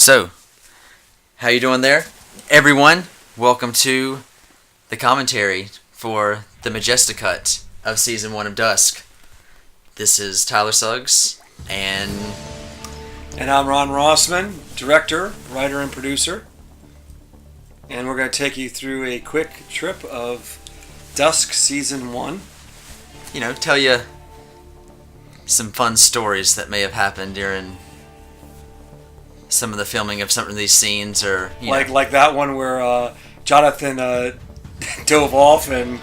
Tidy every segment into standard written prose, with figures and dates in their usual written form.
So, how you doing there, everyone? Welcome to the commentary for the Majestic cut of Season 1 of Dusk. This is Tyler Suggs, and I'm Ron Rossmann, director, writer, and producer. And we're going to take you through a quick trip of Dusk Season 1. Tell you some fun stories that may have happened during some of the filming of some of these scenes, or like that one where Jonathan dove off and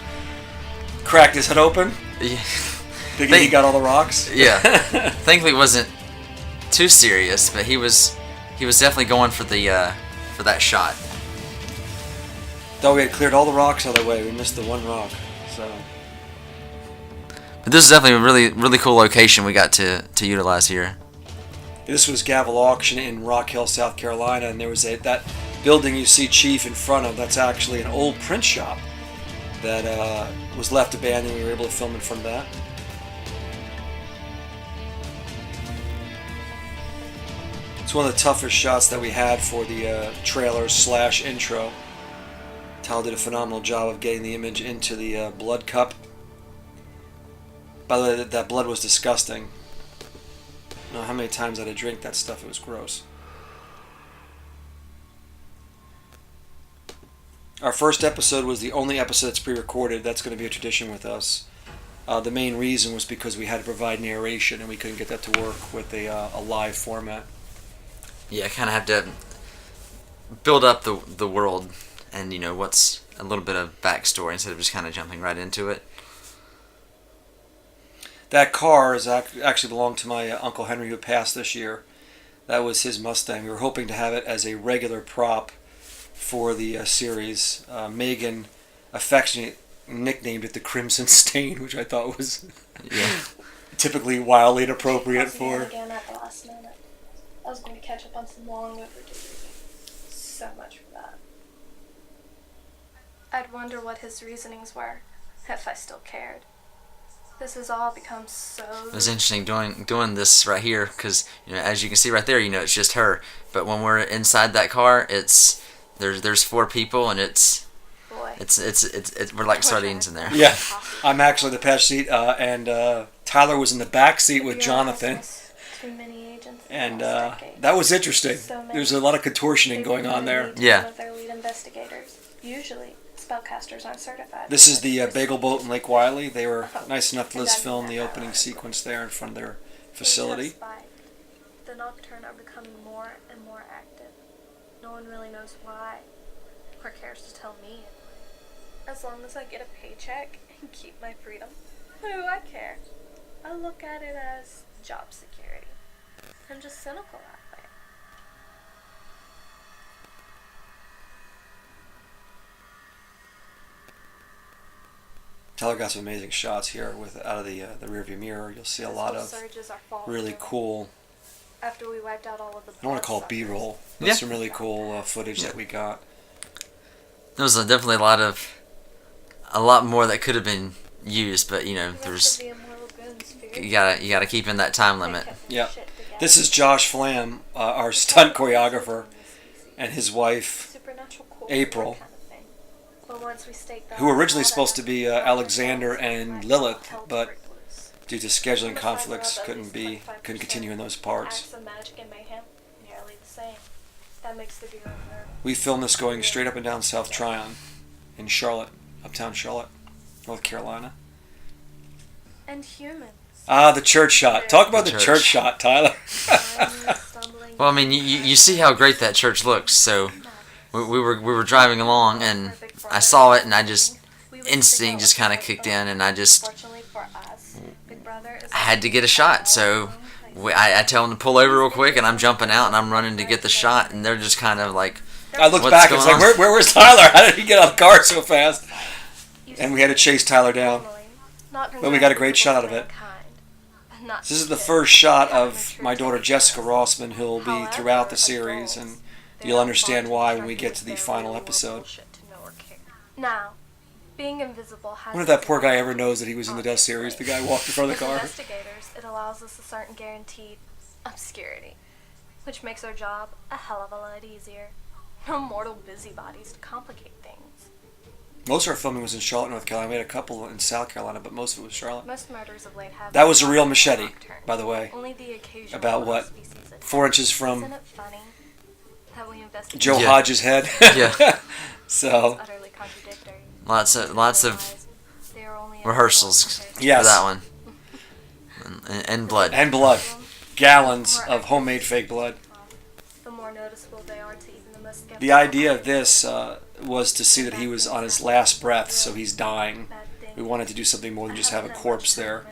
cracked his head open. Yeah. Thinking he got all the rocks. Yeah. Thankfully, it wasn't too serious, but he was definitely going for the for that shot. Though we had cleared all the rocks out of the way, we missed the one rock. So. But this is definitely a really cool location we got to utilize here. This was Gavel Auction in Rock Hill, South Carolina, and there was that building you see Chief in front of. That's actually an old print shop that was left abandoned. We were able to film in front of that. It's one of the toughest shots that we had for the trailer/intro. Tyler did a phenomenal job of getting the image into the blood cup. By the way, that blood was disgusting. I don't know how many times I had to drink that stuff. It was gross. Our first episode was the only episode that's pre-recorded. That's going to be a tradition with us. The main reason was because we had to provide narration, and we couldn't get that to work with a live format. Yeah, I kind of have to build up the world and, what's a little bit of backstory instead of just kind of jumping right into it. That car is actually belonged to my Uncle Henry, who passed this year. That was his Mustang. We were hoping to have it as a regular prop for the series. Megan affectionately nicknamed it the Crimson Stain, which I thought was typically wildly inappropriate for. Again at the last minute. I was going to catch up on some long overdue reading. So much for that. I'd wonder what his reasonings were, if I still cared. This has all become so... It was interesting doing this right here because, as you can see right there, it's just her. But when we're inside that car, there's four people, and it's we're like sardines in there. Yeah, I'm actually the patch seat, and Tyler was in the back seat with Jonathan. Too many agents and that was interesting. There's a lot of contortioning going on there. Yeah. One of their lead investigators. Usually, spellcasters aren't certified. This is the Bagel Boat in Lake Wiley. They were nice enough to let us film the opening sequence there in front of their facility. The Nocturne are becoming more and more active. No one really knows why, or cares to tell me. As long as I get a paycheck and keep my freedom, who do I care? I look at it as job security. I'm just cynical that way. Tyler got some amazing shots here out of the rearview mirror. You'll see a lot of really cool. After we wiped out all of the. I don't want to call it B-roll. That's some really cool footage that we got. There was definitely a lot more that could have been used, but there's you gotta keep in that time limit. Yeah, this is Josh Flam, our stunt choreographer, and his wife April, who were originally supposed to be Alexander and Lilith, but due to scheduling conflicts, couldn't continue in those parts. We filmed this going straight up and down South Tryon in Charlotte, uptown Charlotte, North Carolina. And humans. The church shot. Talk about the church shot, Tyler. Well, I mean, you see how great that church looks. So we were driving along, and I saw it, and instinct just kind of kicked in, and I had to get a shot. So I tell them to pull over real quick, and I'm jumping out, and I'm running to get the shot, and they're just kind of like, I looked back, it's like, where's Tyler? How did he get out of the car so fast? And we had to chase Tyler down. But we got a great shot out of it. This is the first shot of my daughter Jessica Rossmann, who will be throughout the series, and you'll understand why when we get to the final episode. Now, being invisible has. I wonder if that poor guy ever knows that he was in the Dusk series. The guy walked in front of the car. Investigators, it allows us a certain guaranteed obscurity. which makes our job a hell of a lot easier. No mortal busybodies to complicate things. Most of our filming was in Charlotte, North Carolina. We had a couple in South Carolina, but most of it was Charlotte. Most murders of late have That was a real machete, by the way. Only the occasional About what? species attack. 4 inches from Isn't it funny that we investigate Joe Yeah. Hodge's head. Yeah. So, utterly contradictory? Lots of They are only rehearsals Yes. for that one. And blood. and blood. Gallons of homemade fake blood. The more noticeable they are to even the most skeptical. The idea of this was to see that he was on his last breath, so he's dying. We wanted to do something more than just have a corpse there.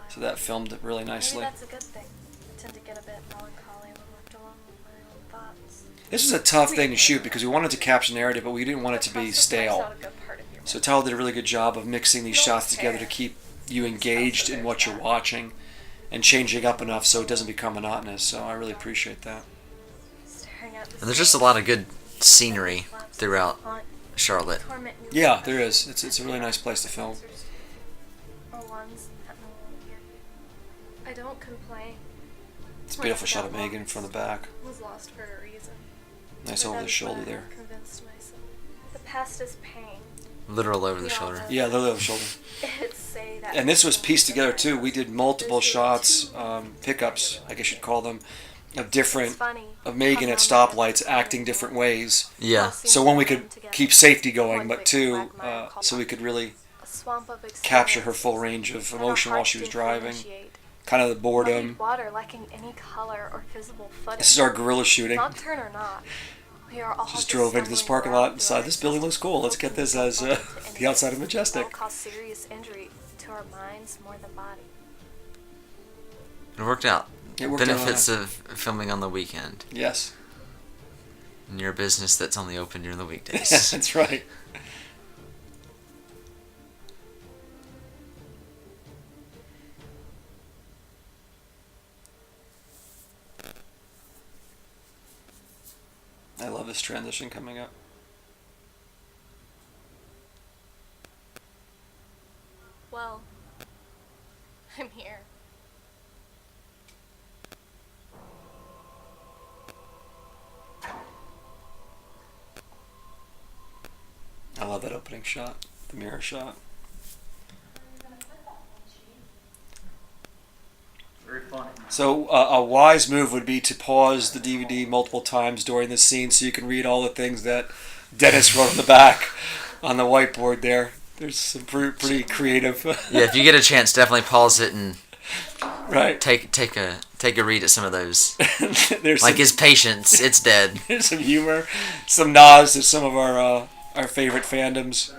So that filmed it really Maybe nicely. that's a good thing. I tend to get a bit melancholy when left alone with my own thoughts. This was a tough thing to shoot because we wanted to capture narrative, but we didn't want it to be stale. So Tyler did a really good job of mixing these shots together to keep you engaged in what you're watching and changing up enough so it doesn't become monotonous. So I really appreciate that. And there's just a lot of good scenery throughout Charlotte. Yeah, there is. It's a really nice place to film. I don't complain. It's a beautiful shot of Megan from the back. Was lost for a reason. Nice over the shoulder there. Convinced myself. The past is pain. Literal over the shoulder. Yeah, literally over the shoulder. It's say that. And this was pieced together too. We did multiple shots, pickups, I guess you'd call them, of different, of Megan at stoplights acting different ways. Yeah. So one, we could keep safety going, but two, so we could really capture her full range of emotion while she was driving. Kind of the boredom. Water lacking any color or visible footing. This is our guerrilla shooting. Nocturne or not, we are all Just drove into this parking lot and decided this building looks cool. Let's get this as the outside of Majestic. Will cause serious injury to our minds more than body. It worked out. It worked out. Benefits of filming on the weekend. Yes. In your business that's only open during the weekdays. That's right. I love this transition coming up. Well, I'm here. I love that opening shot, the mirror shot. Very funny. So a wise move would be to pause the DVD multiple times during this scene so you can read all the things that Dennis wrote on the back on the whiteboard there. There's some pretty creative. Yeah, if you get a chance, definitely pause it and right. take a read at some of those. There's Like some, his patience, it's dead. there's some humor, some nods to some of our favorite fandoms.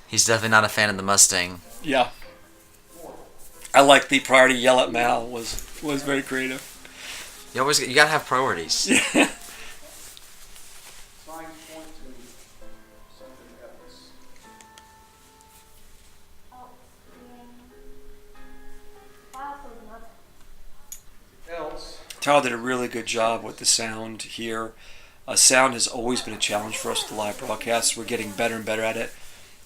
He's definitely not a fan of the Mustang. Yeah. I like the priority yell at Mal was very creative. You gotta have priorities. Signs point to something else. Tyler did a really good job with the sound here. Sound has always been a challenge for us with the live broadcasts. We're getting better and better at it.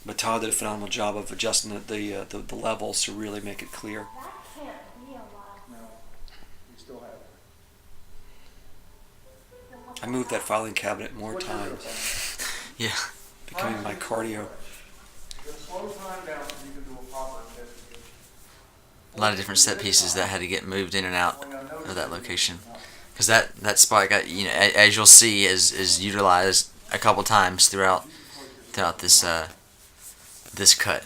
But Tyler did a phenomenal job of adjusting the levels to really make it clear. That can't be a lot. No, we still have it. I moved that filing cabinet more times, Yeah. becoming my cardio. Just slow time down so you can do a proper investigation. A lot of different set pieces that had to get moved in and out of that location. Because that spot got, as you'll see, is utilized a couple times throughout this this cut.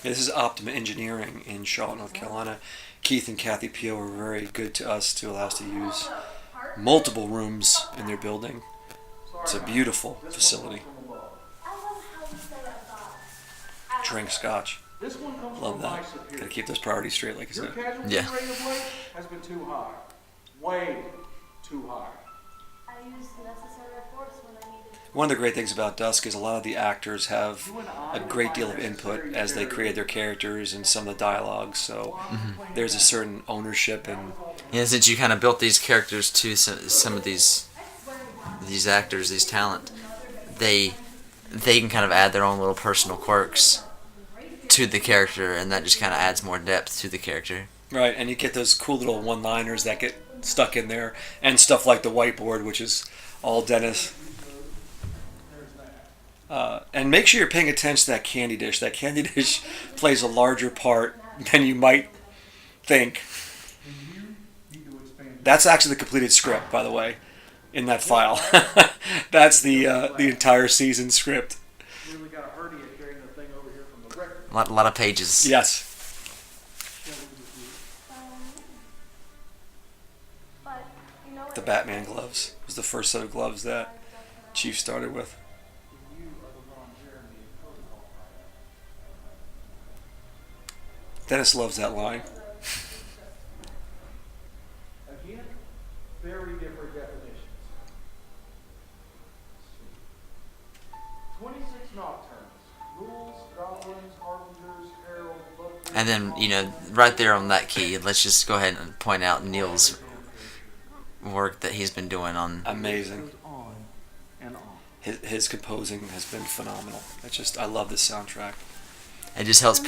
This is Optima Engineering in Charlotte, North Carolina. Keith and Kathy Pio were very good to us to allow us to use multiple rooms in their building. It's a beautiful facility. Drink scotch. This one comes Love from that. my superior. Gotta keep those priorities straight, like I Your said. casualty Yeah. rate of late has been too high. Way too high. I used necessary force when I needed. One of the great things about Dusk is a lot of the actors have a great deal of input as they create their characters and some of the dialogue. So there's a certain ownership and Yeah, since you kind of built these characters to some of these actors, these talent, they can kind of add their own little personal quirks to the character, and that just kind of adds more depth to the character. Right, and you get those cool little one-liners that get stuck in there, and stuff like the whiteboard, which is all Dennis. And make sure you're paying attention to that candy dish. That candy dish plays a larger part than you might think. That's actually the completed script, by the way, in that file. That's the entire season script. A lot of pages. Yes. But you know what? The Batman gloves was the first set of gloves that Chief started with. Dennis loves that line. Again, very different definitions. 26 Nocturnes. Rules, goblins, harbingers, heralds, buffers, And then, right there on that key, let's just go ahead and point out Neil's work that he's been doing on. Amazing. on and on. His composing has been phenomenal. I love this soundtrack. It just helps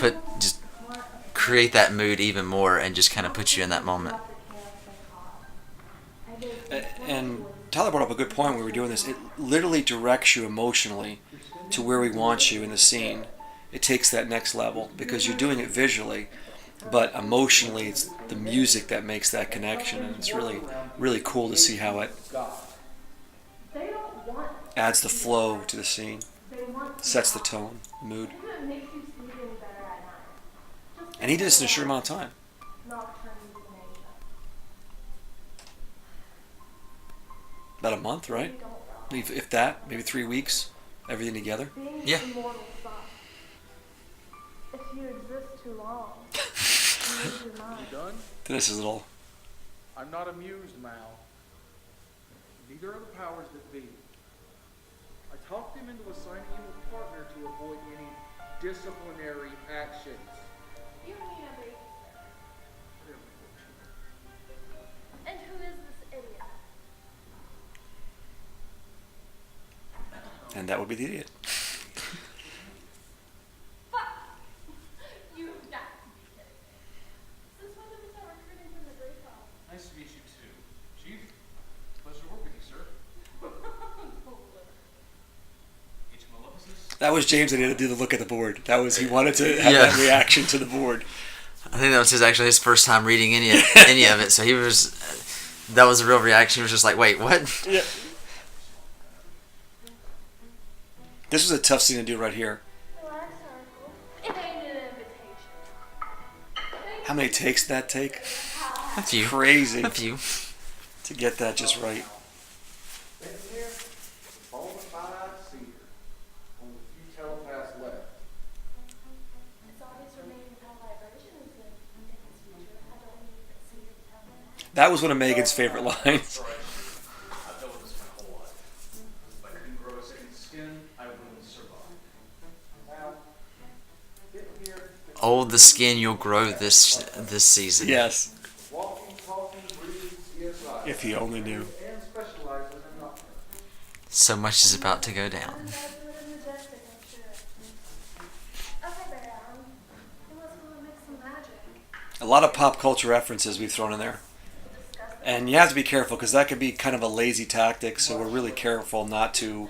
create that mood even more and just kind of put you in that moment. And Tyler brought up a good point when we were doing this. It literally directs you emotionally to where we want you in the scene. It takes that next level because you're doing it visually, but emotionally it's the music that makes that connection, and it's really, really cool to see how it adds the flow to the scene, sets the tone, the mood. And he did this in a short amount of time. About a month, right? If that, maybe 3 weeks, everything together. Yeah. If you exist too long, you lose your mind. You done? This is a little. I'm not amused, Mal. Neither are the powers that be. I talked him into assigning you a partner to avoid any disciplinary actions. You need a babysitter. And who is this idiot? And that would be the idiot. Fuck! You've got to be kidding me. Since when did we start recruiting from the Great Hall? Nice to meet you too. Chief, pleasure to work with you, sir. H. Maleficus? That was James that had to do the look at the board. He wanted to have that reaction to the board. I think that was actually his first time reading any of it, so that was a real reaction. He was just like, wait, what? Yeah. This was a tough scene to do right here. Relax, Uncle. It ain't an invitation. How many takes did that take? A few. Crazy A few. to get that just right. Then here, the bona fide seer. Only a few telepaths left. It's obvious remaining tell vibration is in its future. I don't need that seer to tell me that. That was one of Megan's favorite lines. I've dealt with this my whole life. If I couldn't grow a second skin, I wouldn't survive. Now, get here. Oh, the skin you'll grow this season. Yes. Walking, talking, breathing, CSI. If he only knew. And specializes in Nocturne. So much is about to go down. I'm glad you live in Majestic, I'm sure. Okay, there, Alan. Who else want to mix some magic? A lot of pop culture references we've thrown in there. Discuss it. And you have to be careful because that could be kind of a lazy tactic, so we're really careful not to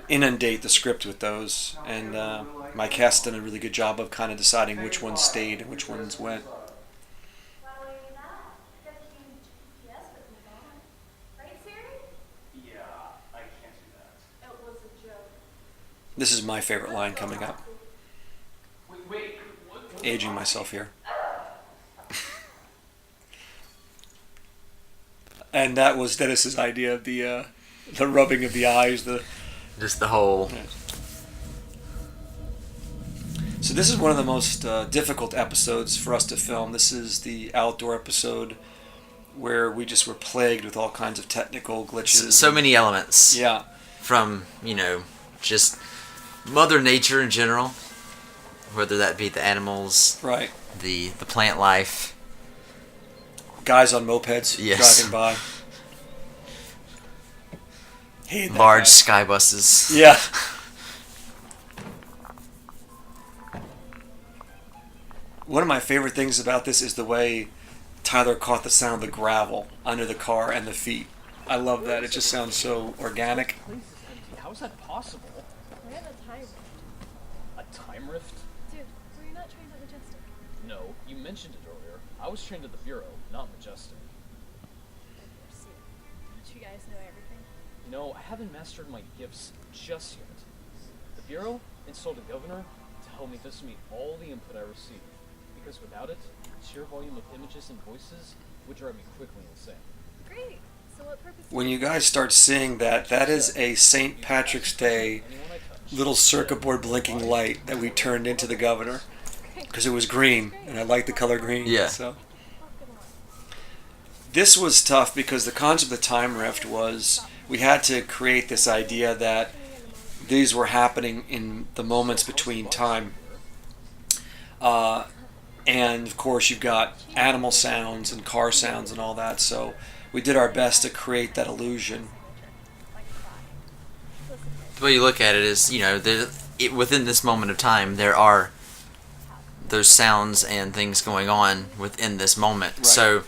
inundate the script with those. And my cast done a really good job of kind of deciding which ones stayed and which ones went. Why were you not? I got the huge GPS with me on. Right, Siri? Yeah, I can't do that. It was a joke. This is my favorite line coming up. Wait, what? Aging myself here. And that was Dennis's idea of the rubbing of the eyes. Just the whole. So this is one of the most difficult episodes for us to film. This is the outdoor episode where we just were plagued with all kinds of technical glitches. So many elements. Yeah. From, just Mother Nature in general. Whether that be the animals, Right. the plant life. Guys on mopeds Yes. driving by. Hated that Large guy. sky buses. one of my favorite things about this is the way Tyler caught the sound of the gravel under the car and the feet. I love that. It just sounds so organic. Place is empty. How is that possible? We're in a time rift. A time rift? Dude, were you not trained at Majestic? No, you mentioned it earlier. I was trained at the Bureau, not Majestic. See, don't you guys know everything? You know, I haven't mastered my gifts just yet. The Bureau installed a governor to help me disseminate all the input I receive. Because without it, the sheer volume of images and voices would drive me quickly insane. Great. So what purpose? When you guys start seeing that, that is a St. Patrick's Day Anyone I touch, little circuit board blinking light that we turned into the governor. Because it was green, and I like the color green. Yeah. So. This was tough because the concept of the time rift was we had to create this idea that these were happening in the moments between time. And of course you've got animal sounds and car sounds and all that, so we did our best to create that illusion. The way you look at it is, you know, within this moment of time, there are those sounds and things going on within this moment. Right. So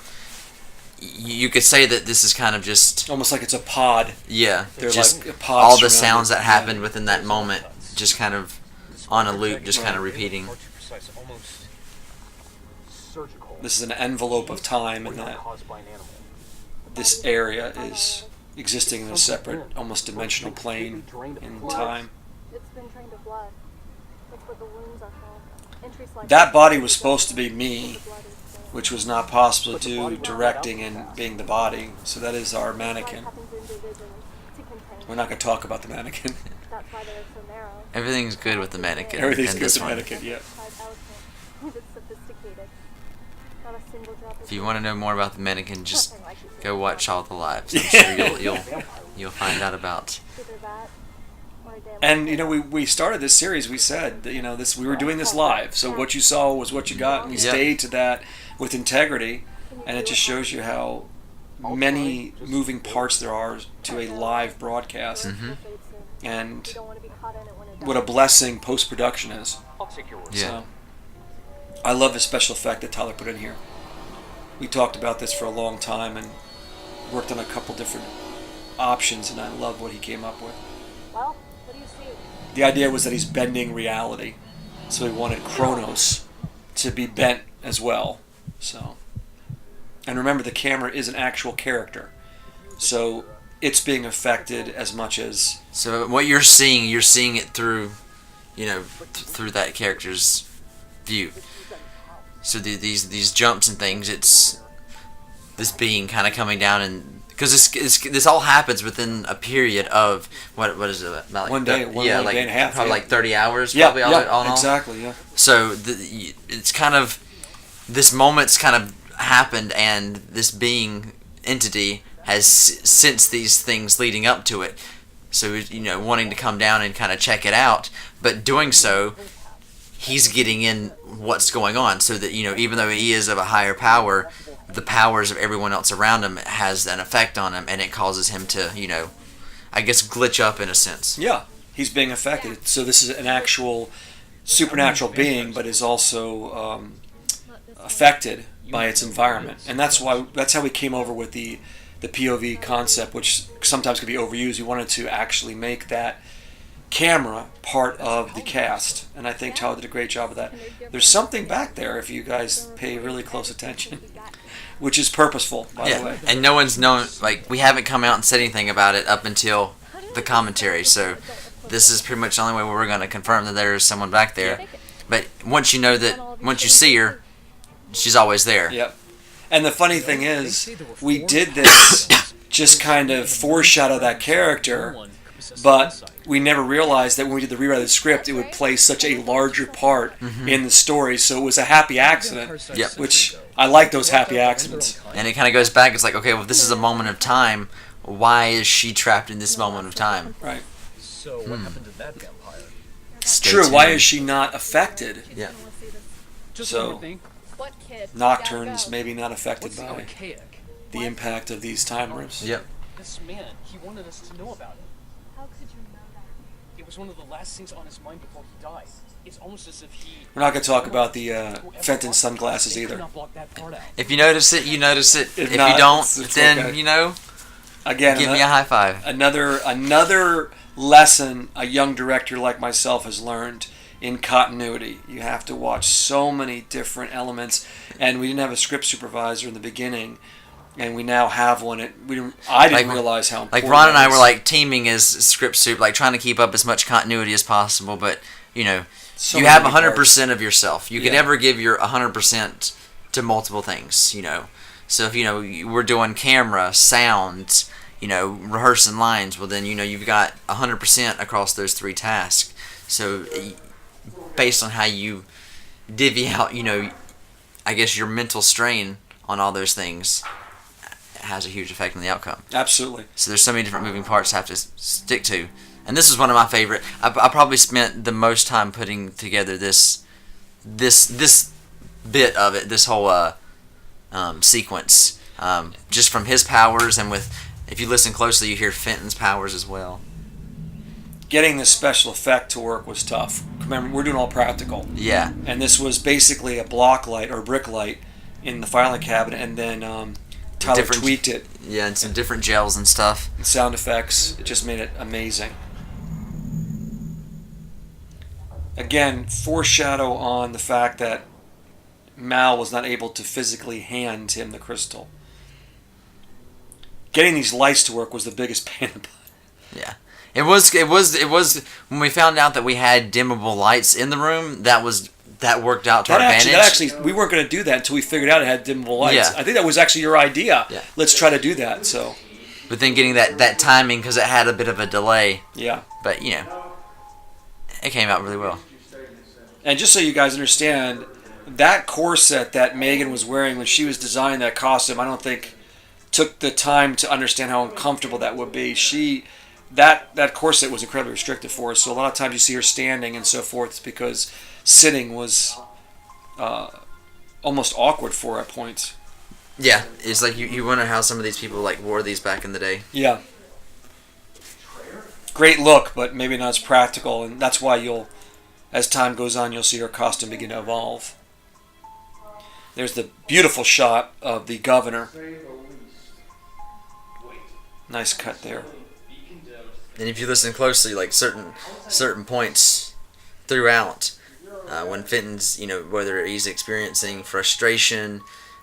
you could say that this is kind of just, Almost like it's a pod. yeah, They're just like pods all the surrounded. sounds that Yeah. happened within that moment, just kind of on a loop, just kind of repeating. Far too precise, almost surgical. This is an envelope of time, and that Caused by an animal. this area is existing in a separate, almost dimensional plane in time. It's been drained of blood. That's what the wounds are from. Entries like That body was supposed to be me, which was not possible to do directing and being the body. So that is our mannequin. We're not going to talk about the mannequin. That's why they're so narrow. Everything's good with the mannequin. Everything's in good with this the one. mannequin, yeah. It's sophisticated. Not a single drop of If you want to know more about the mannequin, just nothing like it. go watch all the lives. I'm sure you'll find out about. Either that or a damn And you know, we started this series. We said that, you know, this we were doing this live, so what you saw was what you got, and we Yep. stayed to that with integrity. And it just shows you how many moving parts there are to a live broadcast, Mm-hmm. and You don't want to be caught in it when it what a blessing post production is. I'll take your word. Yeah. So, I love the special effect that Tyler put in here. We talked about this for a long time and worked on a couple different options, and I love what he came up with. Well, what do you see? The idea was that he's bending reality, so he wanted Chronos to be bent as well. So, and remember, the camera is an actual character, so it's being affected as much as So what you're seeing it through, you know, through that character's view. So these jumps and things, it's this being kind of coming down, and because this all happens within a period of what is it about, like One day, yeah, one like day and a half, probably yeah. like 30 hours, yeah, probably all in all. exactly, yeah. So it's kind of this moment's kind of happened, and this being entity has sensed these things leading up to it. So, you know, wanting to come down and kind of check it out, but doing so, he's getting in what's going on, so that, you know, even though he is of a higher power, the powers of everyone else around him has an effect on him, and it causes him to, you know, I guess glitch up in a sense. Yeah, he's being affected. So this is an actual supernatural being, but is also affected by its environment, and that's how we came over with the POV concept, which sometimes can be overused. We wanted to actually make that camera part of the cast, and I think Tyler did a great job of that. There's something back there if you guys pay really close attention, which is purposeful, by the way. And no one's known, like, we haven't come out and said anything about it up until the commentary, so this is pretty much the only way we're going to confirm that there is someone back there. But once you know that, once you see her, she's always there. Yep. And the funny thing is, we did this just kind of foreshadow that character, but we never realized that when we did the rewrite of the script, it would play such a larger part in the story. So it was a happy accident, Yep. which I like those happy accidents. And it kind of goes back, it's like, okay, well, if this is a moment of time, why is she trapped in this moment of time? Right. So what happened to that vampire? Stay True. Why tuned. is she not affected? Yeah. Just So- one more thing. What kid? Nocturne's maybe not affected What's by archaic? the impact of these time rifts. Yep. This man, he wanted us to know about it. How could you know that? It was one of the last things on his mind before he died. It's almost as if he... We're not going to talk about the Fenton sunglasses either. If you notice it, you notice it. If not, you don't, it's then, okay. Again, give me a high five. Another lesson a young director like myself has learned in continuity. You have to watch so many different elements, and we didn't have a script supervisor in the beginning, and we now have one. I didn't realize how important. Like Ron and I were like teaming as script soup, like trying to keep up as much continuity as possible, but so you have 100% of yourself. You could never give your 100% to multiple things, So if we're doing camera, sound, rehearsing lines, well then you've got 100% across those 3 tasks. So based on how you divvy out, I guess your mental strain on all those things has a huge effect on the outcome. Absolutely. So there's so many different moving parts to have to stick to. And this is one of my favorite. I probably spent the most time putting together this bit of it, this whole sequence, just from his powers, and if you listen closely, you hear Fenton's powers as well. Getting this special effect to work was tough. Remember, we're doing all practical. Yeah. And this was basically a block light or brick light in the filing cabinet, and then Tyler tweaked it. Yeah, and some different gels and stuff. And sound effects. It just made it amazing. Again, foreshadow on the fact that Mal was not able to physically hand him the crystal. Getting these lights to work was the biggest pain in the butt. Yeah. It was when we found out that we had dimmable lights in the room, that worked out to our advantage. We weren't going to do that until we figured out it had dimmable lights. Yeah. I think that was actually your idea. Yeah. Let's try to do that. So. But then getting that timing, because it had a bit of a delay. Yeah. But it came out really well. And just so you guys understand, that corset that Megan was wearing when she was designing that costume, I don't think took the time to understand how uncomfortable that would be. That corset was incredibly restrictive for her, so a lot of times you see her standing and so forth. It's because sitting was almost awkward for her at points. Yeah, it's like you wonder how some of these people wore these back in the day. Yeah. Great look, but maybe not as practical, and that's why as time goes on, you'll see her costume begin to evolve. There's the beautiful shot of the governor. Nice cut there. And if you listen closely, certain points throughout, when Fenton's, whether he's experiencing frustration,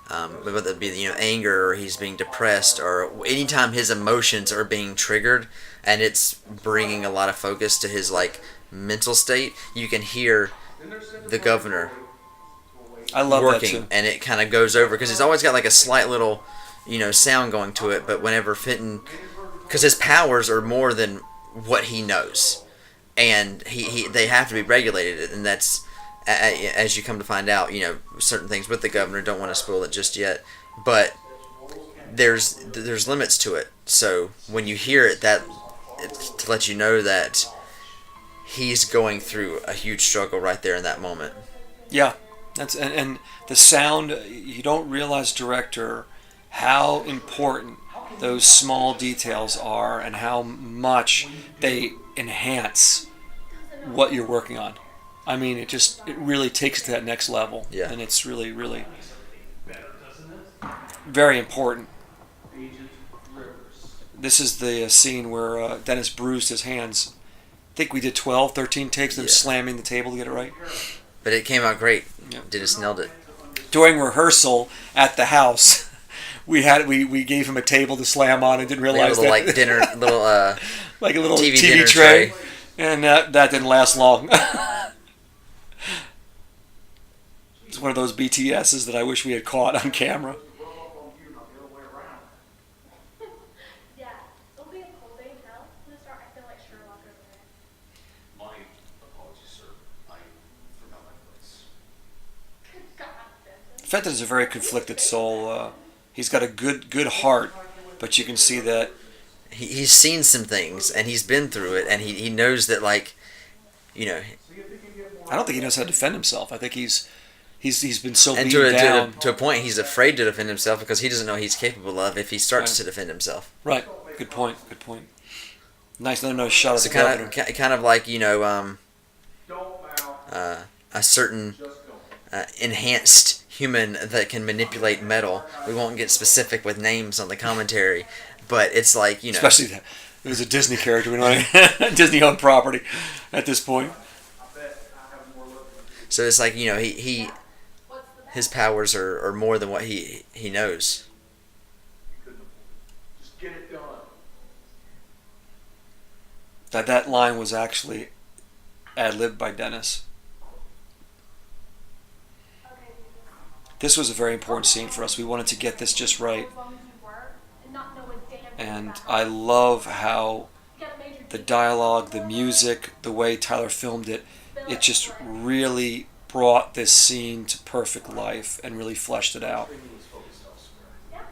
whether it be anger, or he's being depressed, or anytime his emotions are being triggered, and it's bringing a lot of focus to his mental state, you can hear the governor. I love working, that too. And it kind of goes over because he's always got a slight little, sound going to it. But whenever Fenton, because his powers are more than what he knows, and they have to be regulated, and that's as you come to find out, certain things with the governor. Don't want to spoil it just yet, but there's limits to it. So when you hear it, it's to let you know that he's going through a huge struggle right there in that moment. Yeah. And the sound, you don't realize, director, how important those small details are and how much they enhance what you're working on. I mean, it really takes it to that next level. Yeah. And it's really, really very important. This is the scene where Dennis bruised his hands. I think we did 12, 13 takes of him slamming the table to get it right. But it came out great. Yeah. Dennis nailed it. During rehearsal at the house, we gave him a table to slam on and didn't realize like a little like a little TV tray, and that didn't last long. It's one of those BTSs that I wish we had caught on camera. Yeah, it'll be a cold day now. I'm gonna start acting like Sherlock over there. My apologies, sir. I forgot my place. God, Benton. Fenton is a very conflicted soul. He's got a good heart, but you can see that he's seen some things and he's been through it, and he knows that I don't think he knows how to defend himself. I think he's been so and beaten down. to a point he's afraid to defend himself because he doesn't know he's capable of if he starts to defend himself. Right. Good point. Nice shot of So the governor. kind of like Don't bow. a certain Just don't. enhanced human that can manipulate metal. We won't get specific with names on the commentary, but it's like Especially that it was a Disney character. We know Disney-owned property at this point. I bet I have more luck than you. So it's like his powers are more than what he knows. Just get it done. That line was actually ad-libbed by Dennis. This was a very important scene for us. We wanted to get this just right. And I love how the dialogue, the music, the way Tyler filmed it, it just really brought this scene to perfect life and really fleshed it out. Training was focused elsewhere.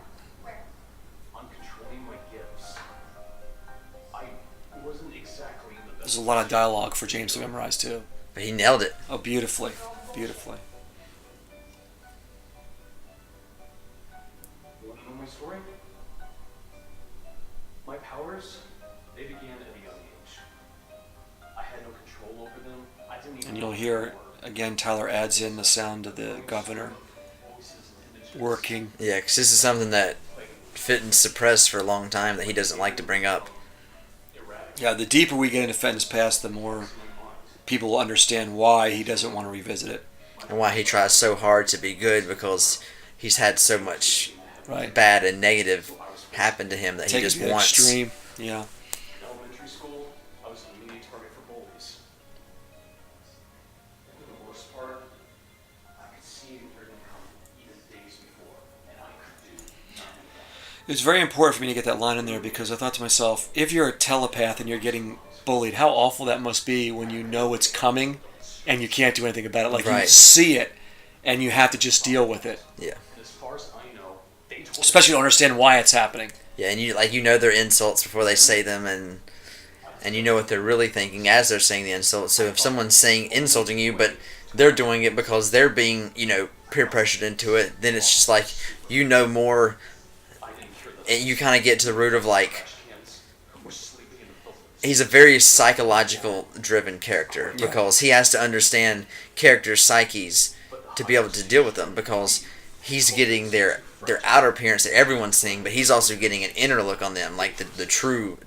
On controlling my gifts. I wasn't exactly the best. There's a lot of dialogue for James to memorize too. But he nailed it. Oh, beautifully. Beautifully. You want to know my story? My powers, they began at a young age. I had no control over them. I didn't even And you'll hear, again, Tyler adds in the sound of the governor working. Yeah, because this is something that Fitton suppressed for a long time that he doesn't like to bring up. Yeah, the deeper we get into Fenton's past, the more people will understand why he doesn't want to revisit it. And why he tries so hard to be good, because he's had so much Right. bad and negative happen to him that Take he it just to the wants. extreme. Yeah. In elementary school, I was an immediate target for bullies. And the worst part, I could see it were going to come even days before, and I could do nothing. It was very important for me to get that line in there because I thought to myself, if you're a telepath and you're getting bullied, how awful that must be when you know it's coming and you can't do anything about it. Like, you Right. see it and you have to just deal with it. Yeah. And as far as I know, they told Especially to understand why it's happening. Yeah, and you know their insults before they say them, and you know what they're really thinking as they're saying the insults. So if someone's saying insulting you, but they're doing it because they're being peer pressured into it, then it's just like more. And you kind of get to the root of like he's a very psychological driven character because he has to understand characters' psyches to be able to deal with them, because he's getting their outer appearance that everyone's seeing, but he's also getting an inner look on them, like the true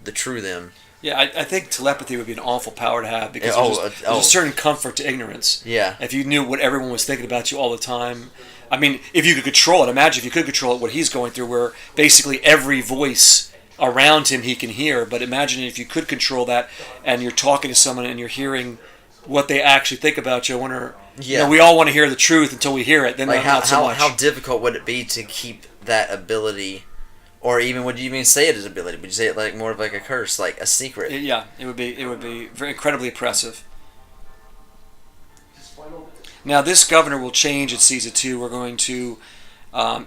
them. Yeah, I think telepathy would be an awful power to have because Yeah, there's a certain comfort to ignorance. Yeah. If you knew what everyone was thinking about you all the time. I mean, if you could control it, imagine if you could control it, what he's going through, where basically every voice around him he can hear. But imagine if you could control that and you're talking to someone and you're hearing what they actually think about you. I wonder, we all want to hear the truth until we hear it. Then Like not so much. how difficult would it be to keep that ability, or even would you even say it as ability? Would you say it like more of like a curse, like a secret? It would be very incredibly oppressive. Now this governor will change in season 2. We're going to,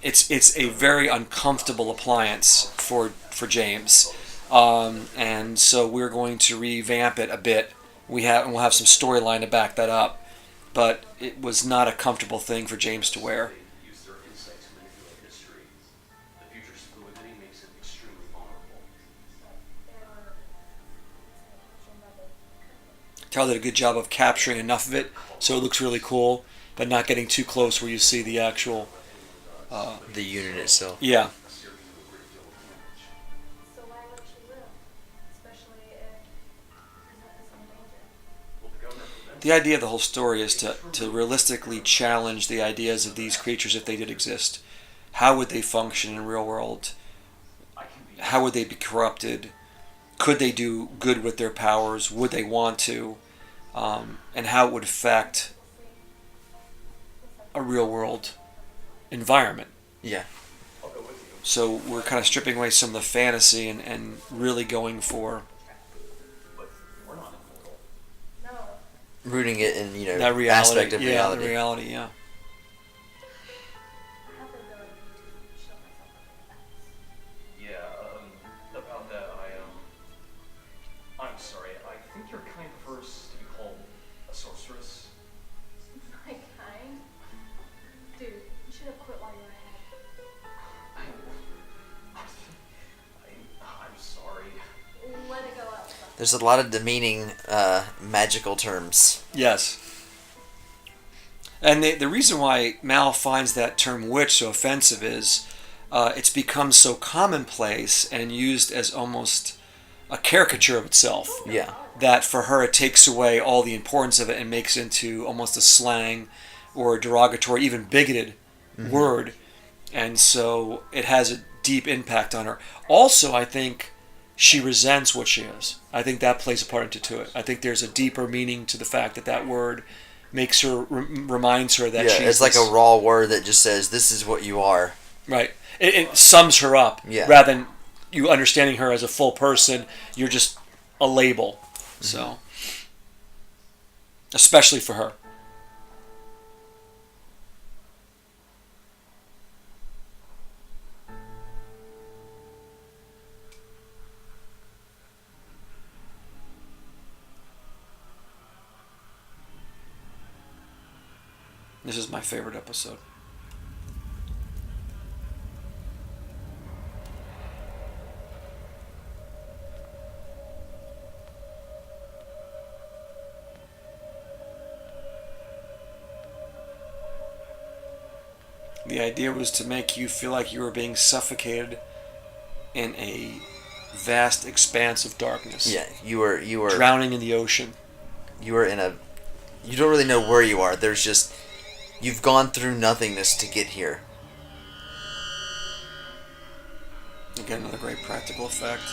it's a very uncomfortable appliance for James, and so we're going to revamp it a bit. We'll have some storyline to back that up, but it was not a comfortable thing for James to wear. use their insight to manipulate history. The future's fluidity makes it extremely vulnerable. Tyler did a good job of capturing enough of it so it looks really cool, but not getting too close where you see the actual. The unit itself. Yeah. So why let you live? Especially if there's nothing in danger. The idea of the whole story is to realistically challenge the ideas of these creatures if they did exist. How would they function in the real world? How would they be corrupted? Could they do good with their powers? Would they want to? And how it would affect a real world environment. Yeah. So we're kind of stripping away some of the fantasy and really going for No. Rooting it in that reality. aspect of reality. The reality, yeah. I have the ability to shield myself from the effects. Yeah, about that, I'm sorry, I think you're kind of first to be called a sorceress. My kind? Dude, you should have quit while you were ahead. I'm sorry. Let it go outside. There's a lot of demeaning magical terms. Yes. And the reason why Mal finds that term witch so offensive is it's become so commonplace and used as almost a caricature of itself. Yeah. That for her it takes away all the importance of it and makes it into almost a slang or a derogatory, even bigoted word. And so it has a deep impact on her. Also, I think she resents what she is. I think that plays a part into it. I think there's a deeper meaning to the fact that that word makes her, reminds her that she's... it's like a raw word that just says, this is what you are. Right. It sums her up. Yeah. Rather than you understanding her as a full person, you're just a label. So, especially for her. This is my favorite episode. The idea was to make you feel like you were being suffocated in a vast expanse of darkness. Yeah, you were drowning in the ocean. You were in a... You don't really know where you are. There's just... You've gone through nothingness to get here. Again, another great practical effect.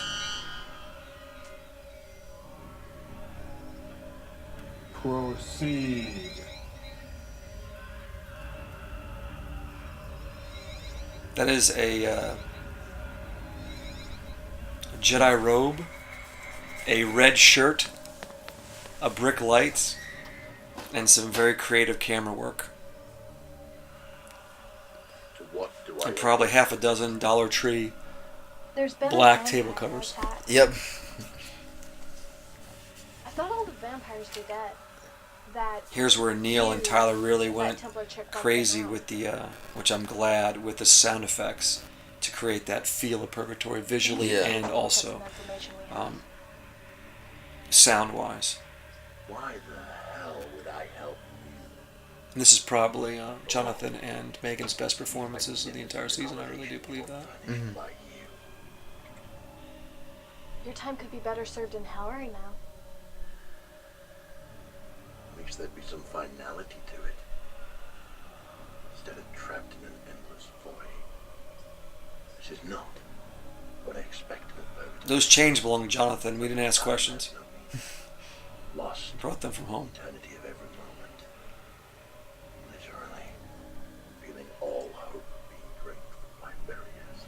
Proceed. That is a Jedi robe, a red shirt, a brick light, and some very creative camera work. And probably half a dozen Dollar Tree black table covers. Yep. I thought all the vampires were dead. Here's where Neil and Tyler really went crazy with the, which I'm glad, with the sound effects to create that feel of Purgatory visually and also sound-wise. Why the hell would I help you? And this is probably Jonathan and Megan's best performances of the entire season. I really do believe that. Mm-hmm. Your time could be better served in hell right now. At least there'd be some finality to it. Instead of trapped in an endless void. This is not what I expected of Purgatory. Those chains belong to Jonathan. We didn't ask questions. Lost. Brought them from home. Eternity of every moment. Literally. Feeling all hope being drained from my very essence.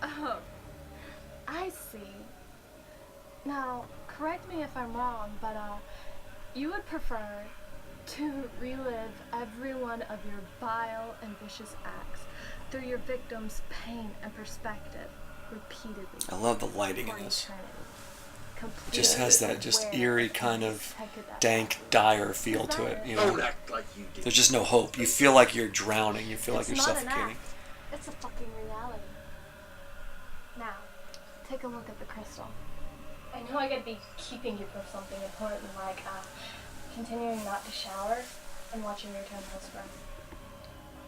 Oh, I see. Now, correct me if I'm wrong, but you would prefer to relive every one of your vile and vicious acts through your victim's pain and perspective repeatedly. I love the lighting in this. It just has that just eerie kind of dank, dire feel to it. You know, Don't act like you did. there's just no hope. You feel like you're drowning. You feel like you're It's not an suffocating. act. It's a fucking reality. Now, take a look at the crystal. I know I could be keeping you from something important like continuing not to shower and watching your toenails grow.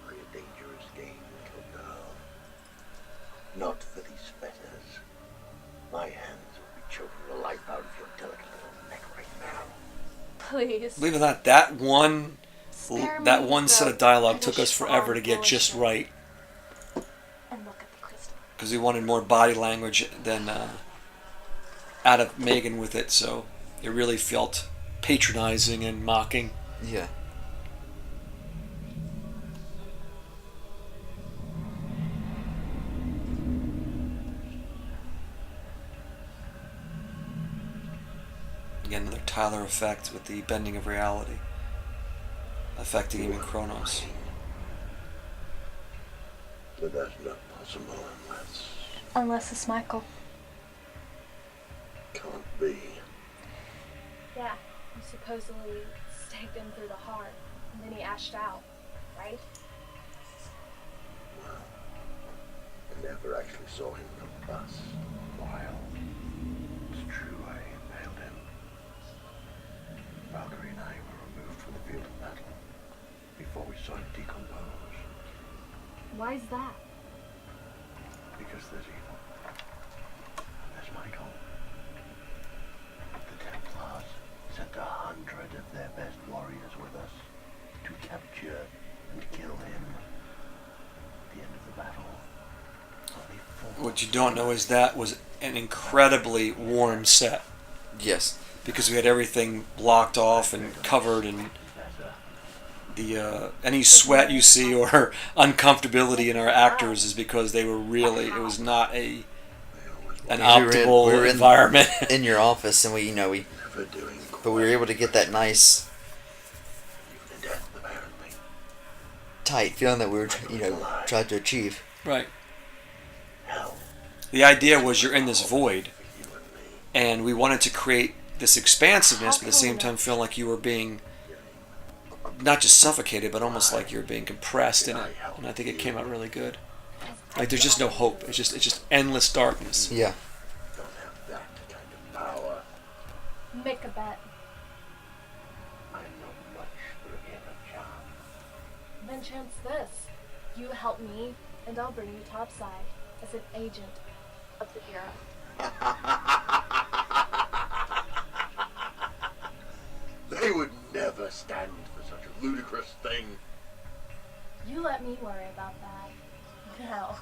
Play a dangerous game, little girl. Not for these fetters. My hands will be choking the life out of your delicate little neck right now. Please. Believe it or not, that one set of dialogue and took us forever to get just right. And look at the crystal. Because we wanted more body language than out of Megan with it, so it really felt patronizing and mocking. Yeah. Again, another Tyler effect with the bending of reality, affecting even Chronos. But that's not possible Unless it's Michael. can't be. Yeah, he supposedly stabbed him through the heart, and then he ashed out, right? Well, I never actually saw him from us. While it's true, Valkyrie and I were removed from the field of battle before we saw it decompose. Why's that? Because there's evil. And there's Michael. The Templars sent 100 of their best warriors with us to capture and kill him. At the end of the battle, only 4. What you don't know is that was an incredibly warm set Yes. because we had everything blocked off and covered, and the any sweat you see or uncomfortability in our actors is because they were really, it was not an optimal we were environment. in your office, and we Never doing but we were able to get that nice even to death, apparently. tight feeling that we were tried to achieve. Right. Hell, The idea was you're in this void, for you and me. and we wanted to create this expansiveness, but at the same time feel like you were being not just suffocated, but almost like you're being compressed in it. And I think it came out really good. Like there's just no hope. It's just endless darkness. Yeah. Don't have that kind of power. Make a bet. I'm not much for a game of charm. Then chance this. You help me, and I'll bring you topside as an agent of the Bureau. They would never stand for such a ludicrous thing. You let me worry about that. Now,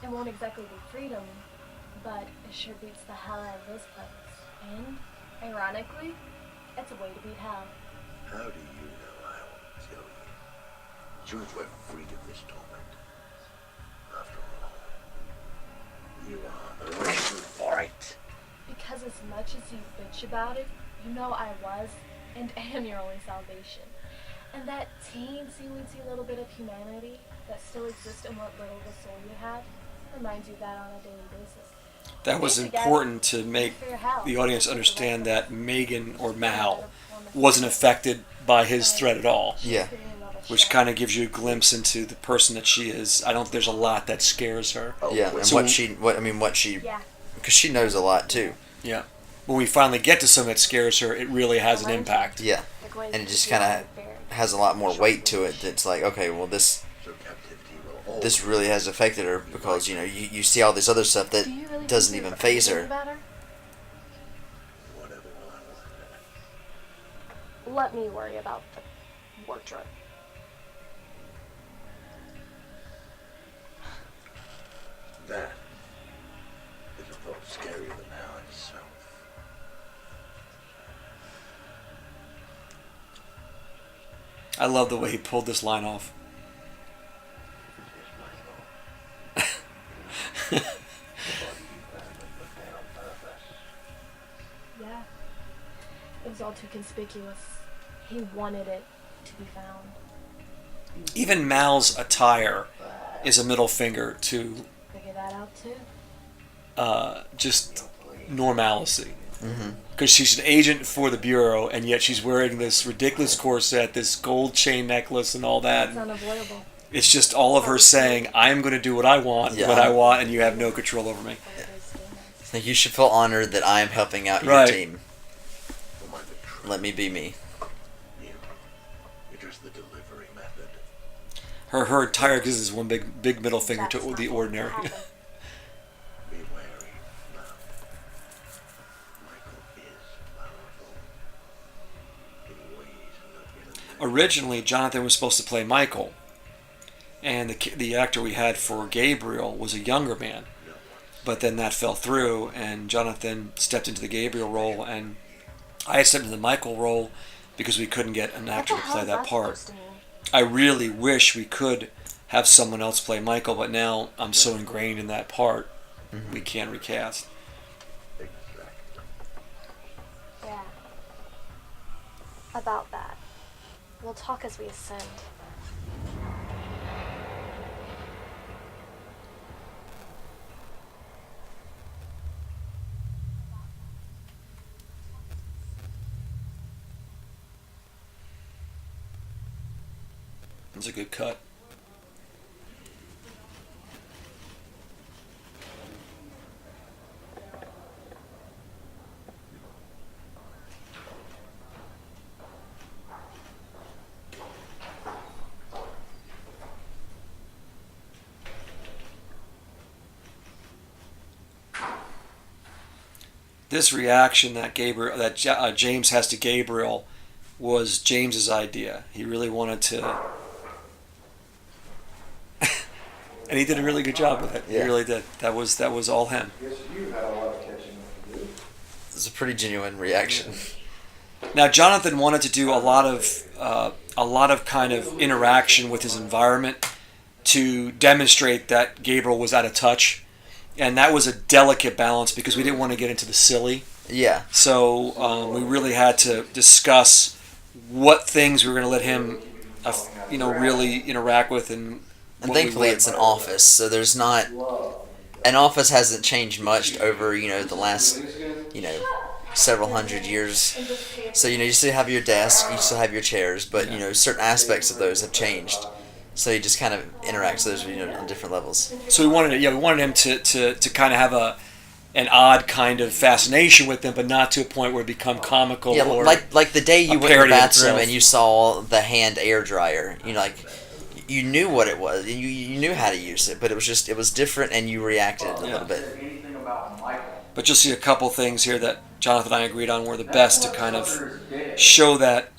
it won't exactly be freedom, but it sure beats the hell out of this place. And, ironically, it's a way to beat hell. How do you know I won't kill you? As soon as we're freed of this torment. After all, you are the reason for it. Because as much as you bitch about it, you know I was and am your only salvation. And that teensy-weensy little bit of humanity that still exists in what little of a soul you have reminds you that on a daily basis. That was important to make the audience understand that Megan or Mal wasn't affected by his threat at all, Yeah. which kind of gives you a glimpse into the person that she is. I don't think there's a lot that scares her. Yeah. And So- what she Yeah. because she knows a lot too. Yeah. When we finally get to something that scares her, it really has an impact. Yeah. And it just kind of has a lot more weight to it. That's like, okay, well this So captivity will this really has affected her because you see all this other stuff that doesn't even phase her. whatever will I want. Let me worry about the wardrobe. That is a thought scarier than hell itself. I love the way he pulled this line off. Yeah. It was all too conspicuous. He wanted it to be found. Even Mal's attire is a middle finger to Figure that out too. just normalcy. Mm-hmm. Because she's an agent for the Bureau, and yet she's wearing this ridiculous corset, this gold chain necklace, and all that. It's unavoidable. It's just all of her saying, "I'm going to do what I want, Yeah. what I want, and you have no control over me." Like, you should feel honored that I am helping out your Right. team. For my betrayal, Let me be me. you're just the delivery method. Her entire gives is one big middle finger to the ordinary. Be wary now. Michael is powerful. In ways not yet imagined. Originally, Jonathan was supposed to play Michael, and the actor we had for Gabriel was a younger man. But then that fell through, and Jonathan stepped into the Gabriel role, and I had stepped into the Michael role because we couldn't get an actor to play that part. I really wish we could have someone else play Michael, but now I'm so ingrained in that part, we can't recast. Exactly. Yeah. About that. We'll talk as we ascend. It's a good cut. this reaction that James has to Gabriel was James's idea. He really wanted to, and he did a really good job with it. Yeah. He really did. That was all him. Yes, you had a lot of catching up to do. It's a pretty genuine reaction. Now, Jonathan wanted to do a lot of kind of interaction with his environment to demonstrate that Gabriel was out of touch, and that was a delicate balance because we didn't want to get into the silly. Yeah. So we really had to discuss what things we were going to let him, really interact with, and thankfully it's an office, so there's not. An office hasn't changed much over the last several hundred years. So you still have your desk, you still have your chairs, but certain aspects of those have changed. So you just kind of interact with those in different levels. So we wanted him to kind of have an odd kind of fascination with them, but not to a point where it become comical. Yeah, or like the day you went to the parody of bathroom itself. and you saw the hand air dryer. You knew what it was, and you knew how to use it, but it was different, and you reacted a little bit. But you'll see a couple things here that Jonathan and I agreed on were the best to kind of show that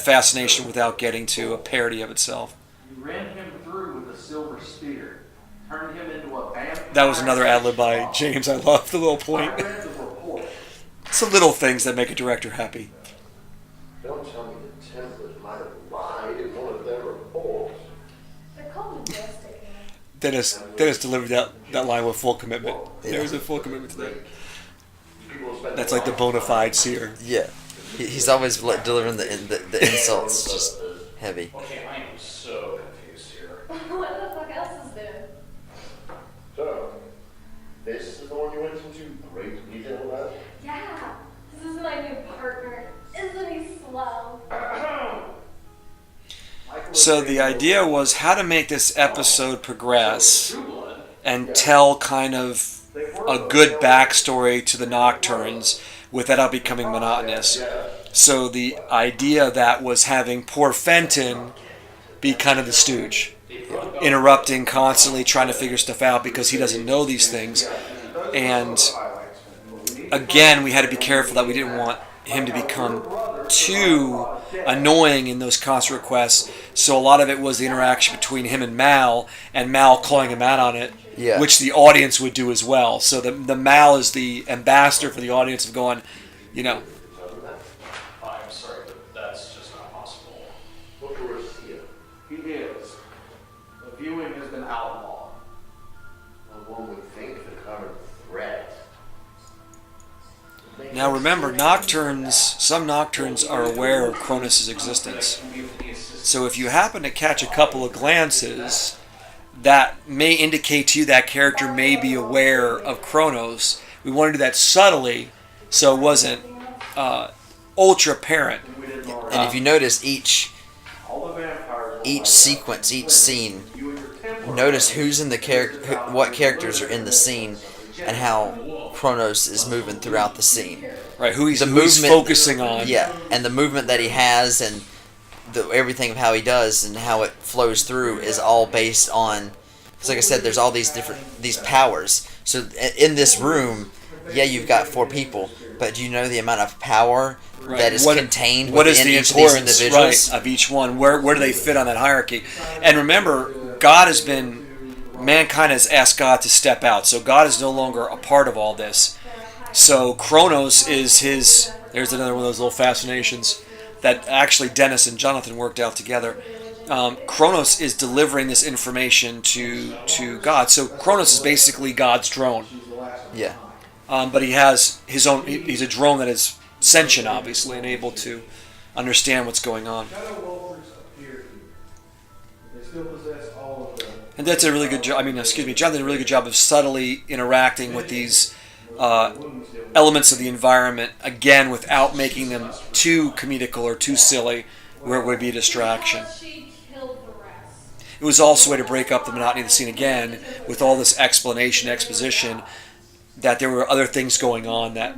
fascination without getting to a parody of itself. You ran him through with a silver spear, turned him into a vampire. That was another ad-lib by James. I love the little point. I read the report. It's the little things that make a director happy. Don't tell me the Templars might have lied in one of their reports. They're called Majestic. Dennis delivered that line with full commitment. There was a full commitment to that. That's like the bona fide seer. Yeah, he's always delivering the insults, just heavy. Okay, I am so confused here. What the fuck else is there? So, this is the one you went into great detail about? Yeah, this is my new partner. Isn't he slow? So the idea was how to make this episode progress and tell kind of a good backstory to the Nocturnes without becoming monotonous. So the idea of that was having poor Fenton be kind of the stooge, interrupting constantly, trying to figure stuff out because he doesn't know these things. And again, we had to be careful that we didn't want him to become too annoying in those constant requests. So a lot of it was the interaction between him and Mal calling him out on it, which the audience would do as well. So the Mal is the ambassador for the audience of going, I'm sorry, but that's just not possible. Look for a seer. He is. The viewing has been outlawed. Well, one would think the current threat. Now remember, some Nocturnes are aware of Chronos' existence. So if you happen to catch a couple of glances, that may indicate to you that character may be aware of Chronos. We want to do that subtly, so it wasn't ultra apparent. And if you notice each sequence, each scene, notice who's in the character, what characters are in the scene, and how Chronos is moving throughout the scene. Right, who he's focusing on. Yeah, and the movement that he has, and everything of how he does, and how it flows through is all based on. Because, like I said, there's all these powers. So in this room, you've got 4 people, but do you know the amount of power that is contained within each of these individuals? Of each one? Where do they fit on that hierarchy? And remember, mankind has asked God to step out, so God is no longer a part of all this. So Chronos is his. There's another one of those little fascinations that actually Dennis and Jonathan worked out together. Chronos is delivering this information to God. So Chronos is basically God's drone. Yeah. But he has his own. He's a drone that is sentient, obviously, and able to understand what's going on. And that's a really good job. Jonathan did a really good job of subtly interacting with these elements of the environment, again, without making them too comedical or too silly, where it would be a distraction. It was also a way to break up the monotony of the scene again, with all this exposition, that there were other things going on that,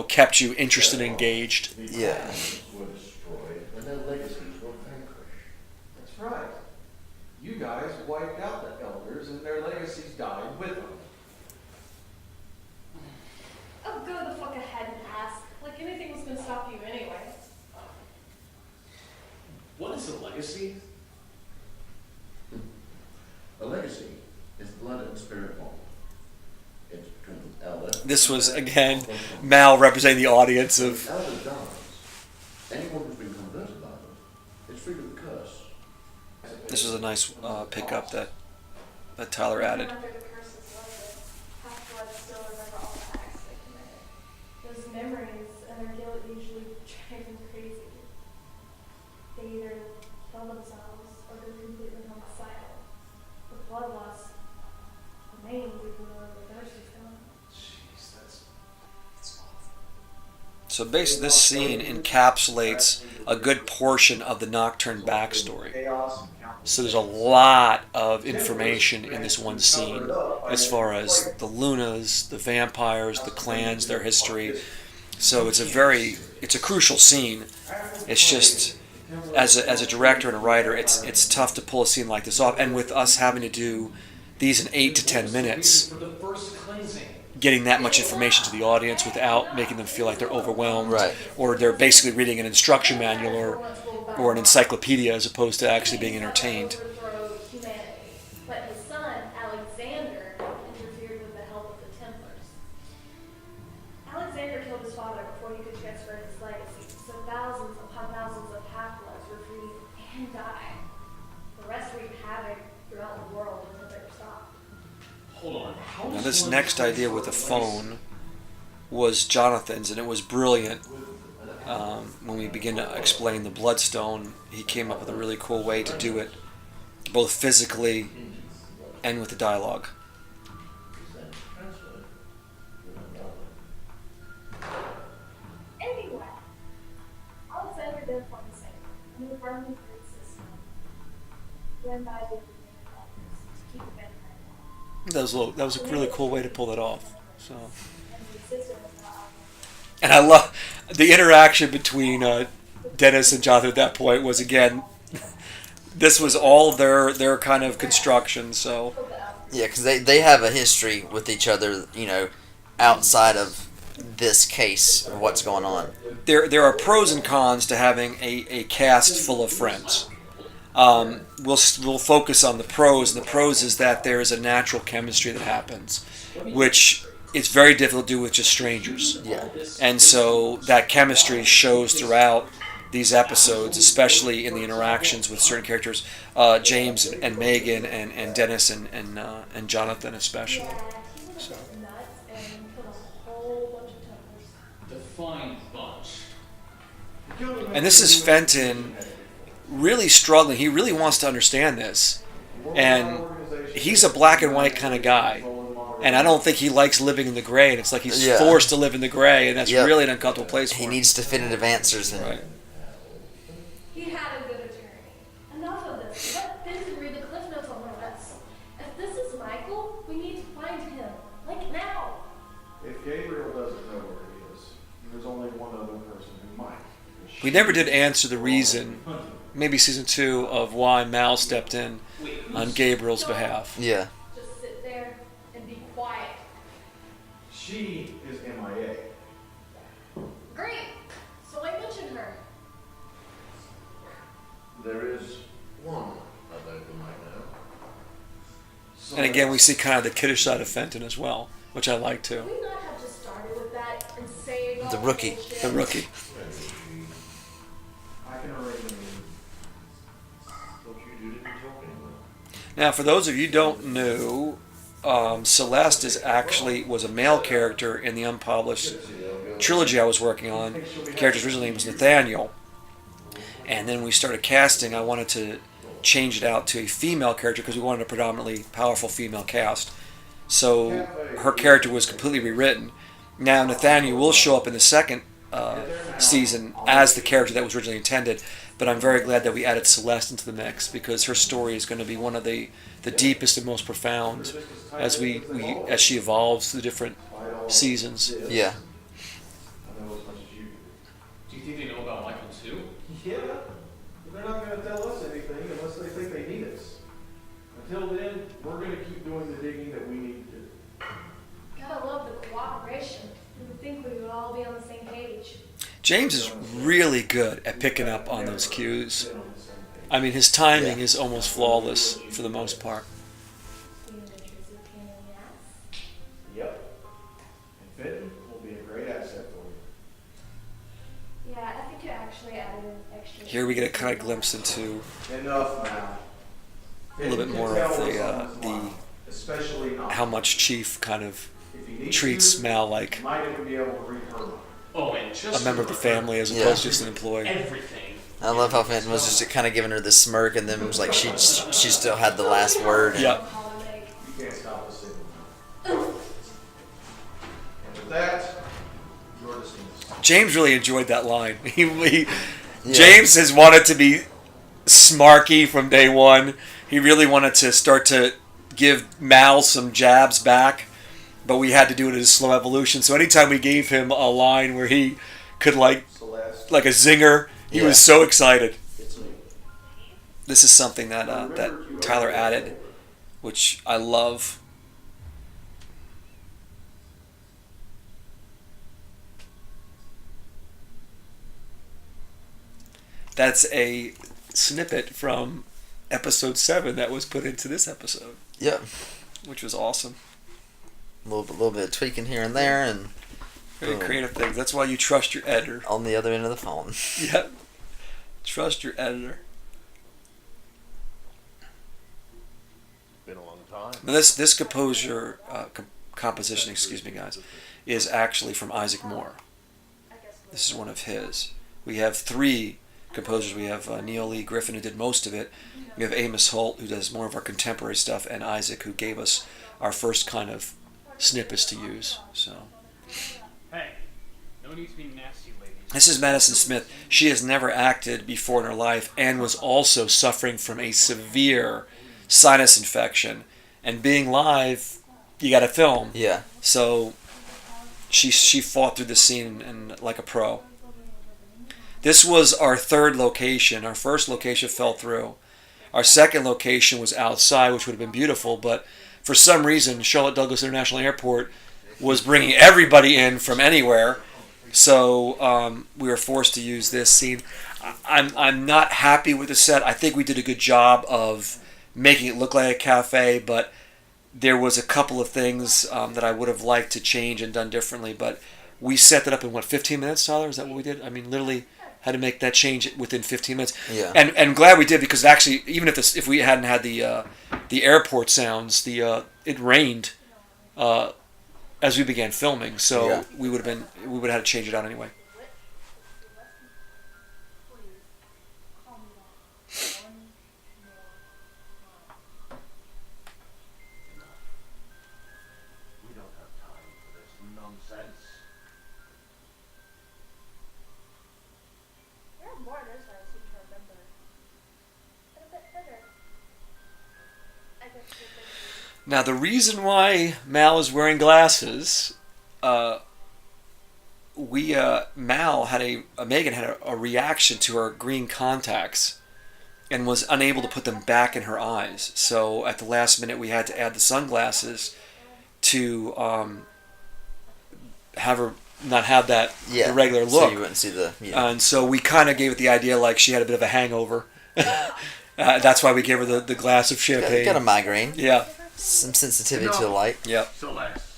kept you interested and engaged. Yeah. Were destroyed and their legacies were vanquished. That's right. You guys wiped out the elders and their legacies died with them. legacy? A legacy is blood and spirit bond. It's between elder. This was, again, Mal representing the audience of... Elder dies. Anyone who's been converted by them is free of the curse. This was a nice pickup that Tyler added. After the curses lifted, half-blood still remember all the acts they committed. Those memories and their guilt usually drive them crazy. They either kill themselves or go completely homicidal. The bloodlust remains even though the ghost is gone. Jeez, that's awful. So basically this scene encapsulates a good portion of the Nocturne backstory. So there's a lot of information in this one scene as far as the Lunas, the vampires, the clans, their history. So it's a crucial scene. It's just, as a director and a writer, it's tough to pull a scene like this off. And with us having to do these in 8 to 10 minutes, For the first cleansing. getting that much information to the audience without making them feel like they're overwhelmed, Right. or they're basically reading an instruction manual or an encyclopedia as opposed to actually being entertained. Overthrow humanity, but his son, Alexander, interfered with the help of the Templars. Alexander killed his father before he could transfer his legacy, so thousands upon thousands of half-bloods were freed and died. The rest wreaked havoc throughout the world until they were stopped. Hold on. How Now does this one next destroy idea with the place? phone was Jonathan's, and it was brilliant. When we begin to explain the Bloodstone, he came up with a really cool way to do it, both physically and with the dialogue. Anyway, Alexander did one thing, and he burned the grid system. Then died with the darkness to keep the vampire That was a really cool way to pull that off. So, and the system was not out. and I love the interaction between Dennis and Jonathan at that point. Was again, this was all their kind of construction. So. Yeah, because they have a history with each other, outside of this case of what's going on. There are pros and cons to having a cast full of friends. We'll focus on the pros, and the pros is that there is a natural chemistry that happens, which it's very difficult to do with just strangers. Yeah. And so that chemistry shows throughout these episodes, especially in the interactions with certain characters, James and Megan and Dennis and Jonathan especially. So. Nuts and killed a whole bunch of Templars. Defined bunch. And this is Fenton really struggling. He really wants to understand this. And he's a black and white kind of guy. And I don't think he likes living in the gray. And it's like he's Yeah. forced to live in the gray. And that's Yep. really an uncomfortable place for He him. needs definitive answers, and Right. He had a good attorney. Enough of this. Let Benson read the cliff notes on the rest. If this is Michael, we need to find him. Like now. If Gabriel doesn't know where he is, there's only one other person who might. We never did answer the reason, maybe season 2, of why Mal stepped in on Gabriel's behalf. yeah. Just sit there and be quiet. She is MIA. Great. So I mentioned her. There is one other who might know. And again, we see kind of the kiddish side of Fenton as well, which I like too. Could we not have just started with that and saved all The rookie. bullshit? The rookie. I can arrange a meeting. Thought you didn't talk anymore. Now, for those of you who don't know, Celeste was a male character in the unpublished trilogy I was working on. The character's original name was Nathaniel. And then we started casting. I wanted to change it out to a female character because we wanted a predominantly powerful female cast. So her character was completely rewritten. Now Nathaniel will show up in the second season as the character that was originally intended, but I'm very glad that we added Celeste into the mix because her story is going to be one of the deepest and most profound as as she evolves through the different seasons. Yeah. I know as much as you do. Do you think they know about Michael too? Yeah, but they're not going to tell us anything unless they think they need us. Until then, we're going to keep doing the digging that we need to do. Gotta love the cooperation. You would think we would all be on the same page. James is really good at picking up on those cues. I mean, his timing Yeah. is almost flawless for the most part. Yep. And Benton will be a great asset for you. Yeah, I think you actually added an extra. Here we get a kind of glimpse into Enough now. a little bit more of the especially not. how much Chief kind of If you need treats to, Mal like you might even be able to read her mind. Oh, and just a member of the family as Yeah. opposed to just an employee. everything. I love how Fenton was just kind of giving her this smirk, and then it was like she still had the last word. And Yeah. You can't stop us anymore. And with that, you're dismissed. James really enjoyed that line. Yeah. James has wanted to be smarky from day one. He really wanted to start to give Mal some jabs back, but we had to do it as a slow evolution. So anytime we gave him a line where he could like a zinger, he was so excited. It's me. This is something that that Tyler added, which I love. That's a snippet from episode 7 that was put into this episode, Yep. which was awesome. A little bit of tweaking here and there, and Very Boom. creative things. That's why you trust your editor. on the other end of the phone. Yep. Trust your editor. Been a long time. Now this composer, composition, excuse me, guys, is actually from Isaac Moore. This is one of his. We have 3 composers. We have Neil Lee Griffin, who did most of it. We have Amos Holt, who does more of our contemporary stuff, and Isaac, who gave us our first kind of snippets to use. So Hey, no need to be nasty, ladies. this is Madison Smith. She has never acted before in her life and was also suffering from a severe sinus infection. And being live, you got to film. Yeah. So she fought through the scene and like a pro. This was our 3rd location. Our first location fell through. Our second location was outside, which would have been beautiful, but for some reason, Charlotte Douglas International Airport was bringing everybody in from anywhere, so we were forced to use this scene. I'm not happy with the set. I think we did a good job of making it look like a cafe, but there was a couple of things that I would have liked to change and done differently, but we set that up in, 15 minutes, Tyler? Is that what we did? I mean, literally had to make that change within 15 minutes. Yeah. And glad we did, because actually, even if we hadn't had the airport sounds, it rained as we began filming, so Yeah. we would have had to change it out anyway. We don't have time for this nonsense. You're more nervous than I seem to remember. And a bit thinner. I guess you're thinking. Now, the reason why Mal is wearing glasses, Megan had a reaction to her green contacts and was unable to put them back in her eyes. So at the last minute, we had to add the sunglasses to have her not have that Yeah. irregular So look. you wouldn't see the. Yeah. And so we kind of gave it the idea like she had a bit of a hangover. That's why we gave her the glass of champagne. Got a migraine. Yeah. Some sensitivity to the light. Yep. Celeste.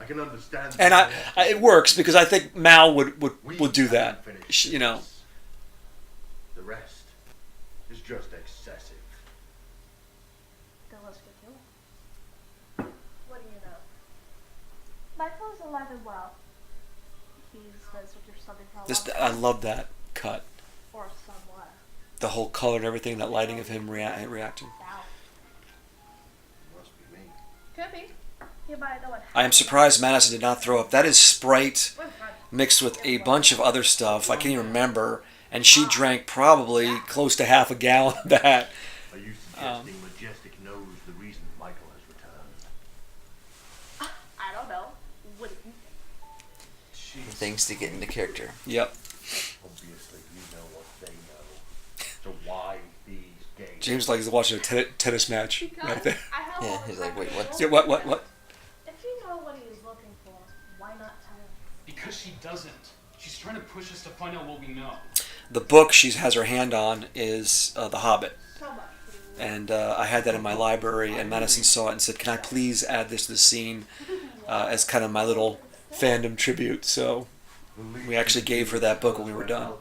I can understand. And it works because I think Mal would do that. haven't finished She- you know. this. The rest is just excessive. Then let's get to it. What do you know? Michael's alive and well. He's friends with your son for a long I time. love that cut. Or somewhat. The whole color and everything, that lighting of him reacting. Now. Must be me. Could be. You might know what I am surprised Madison did not throw up. That is Sprite mixed with a bunch of other stuff. I can't even remember. And she drank probably close to half a gallon of that. Are you suggesting Majestic knows the reason Michael has returned? I don't know. What do you think? Things to get into character. Yep. Obviously, you know what they know. So why these games? James like he's watching a tennis match right there. I have Yeah, all the he's like, time wait, in the what? world. Yeah, what? If you know what he's looking for, why not tell him? Because she doesn't. She's trying to push us to find out what we know. The book she has her hand on is The Hobbit. And I had that in my library, and Madison saw it and said, "Can I please add this to the scene as kind of my little fandom tribute?" So we actually gave her that book when we were done.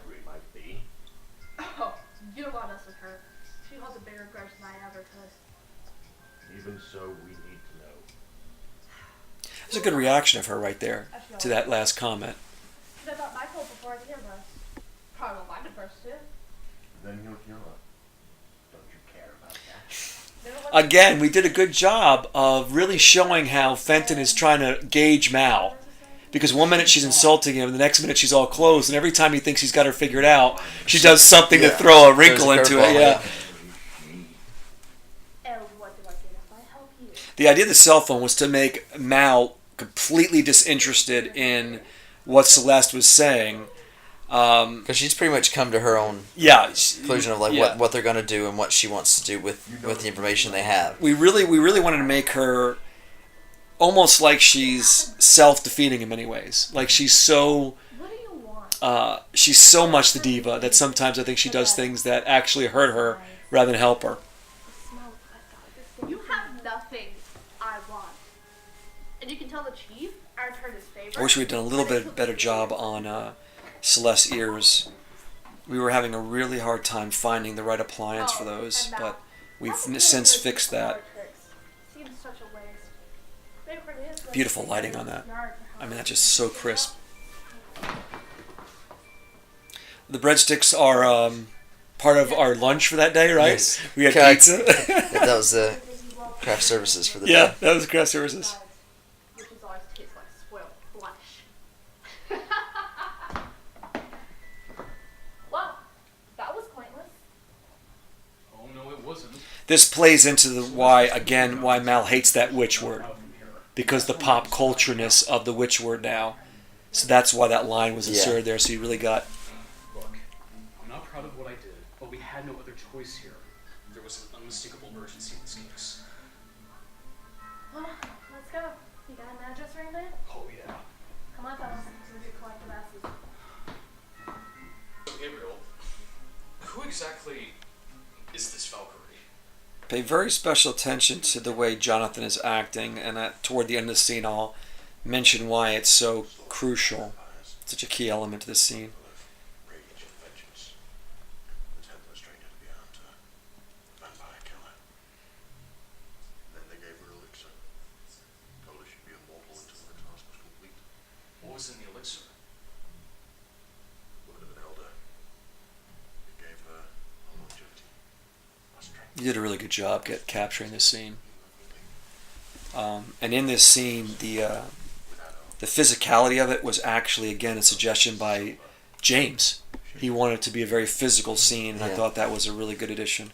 Oh, you don't want to mess with her. She holds a bigger grudge than I ever could. Even so, we need to know. There's a good reaction of her right there to that last comment. Should have got my told before any of us. Probably won't mind it first, too. Then he'll kill her. Don't you care about that? Again, we did a good job of really showing how Fenton is trying to gauge Mal. Because one minute she's insulting him, the next minute she's all closed, and every time he thinks he's got her figured out, she does something to throw a wrinkle into it. Yeah. And what do I get if I help you? The idea of the cell phone was to make Mal completely disinterested in what Celeste was saying. Because she's pretty much come to her own conclusion of what they're going to do and what she wants to do with the information they have. We really wanted to make her almost like she's self-defeating in many ways. Like she's so much the diva that sometimes I think she does things that actually hurt her rather than help her. You have nothing I want. And you can tell the chief I returned his favor. I wish we'd done a little bit better job on Celeste's ears. We were having a really hard time finding the right appliance for those, but we've since fixed that. Seems such a waste. Beautiful lighting on that. I mean, that's just so crisp. The breadsticks are part of our lunch for that day, right? Yes. We had pizza. That was craft services for the day. Yeah, that was craft services. Which is always tastes like spoiled flesh. Well, that was pointless. Oh no, it wasn't. This plays into why Mal hates that witch word. Because the pop cultureness of the witch word now. So that's why that line was inserted there. So you really got... Look, I'm not proud of what I did, but we had no other choice here. There was an unmistakable urgency in this case. Well, let's go. You got an address or anything? Oh yeah. Come on, fellas. We'll do collective asses. So Gabriel, who exactly is this Valkyrie? Pay very special attention to the way Jonathan is acting, and toward the end of the scene I'll mention why it's so crucial. Such a key element to this scene. Rage and vengeance. The temple stranger to be a hunter. Vampire killer. Then they gave her elixir. Told her she'd be immortal until her task was complete. What was in the elixir? Word of an elder. It gave her a longevity. A strength. You did a really good job capturing this scene. And in this scene, the physicality of it was actually, again, a suggestion by James. He wanted it to be a very physical scene, and I thought that was a really good addition.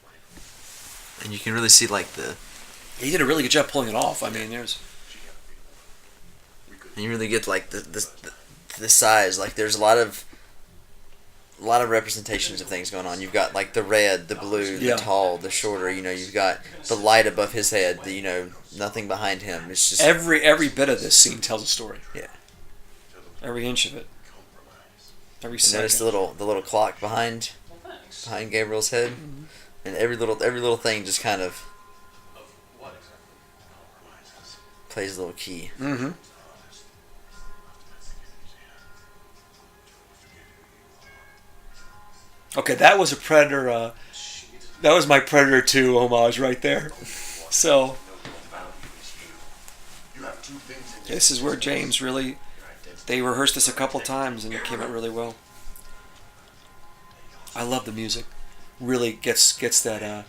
And you can really see He did a really good job pulling it off. I mean, there's... And you really get the size. Like there's a lot of representations of things going on. You've got like the red, the blue, the tall, the shorter. You've got the light above his head. Nothing behind him. It's just every bit of this scene tells a story. Yeah. Every inch of it. Every second. Notice the little clock behind Gabriel's head, and every little thing just kind of What exactly? plays a little key. Mm-hmm. Okay, that was a Predator. That was my Predator 2 homage right there. So this is where James really, they rehearsed this a couple times and it came out really well. I love the music. Really gets that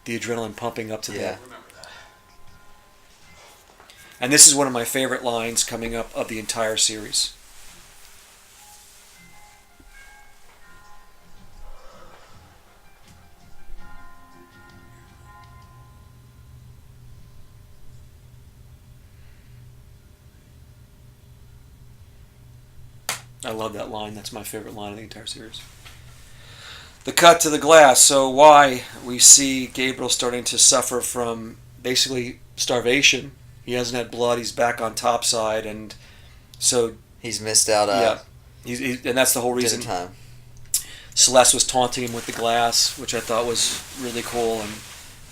the adrenaline pumping up to that. And this is one of my favorite lines coming up of the entire series. I love that line. That's my favorite line of the entire series. The cut to the glass. So why we see Gabriel starting to suffer from basically starvation. He hasn't had blood. He's back on topside, and so he's missed out. And that's the whole reason. Time. Celeste was taunting him with the glass, which I thought was really cool, and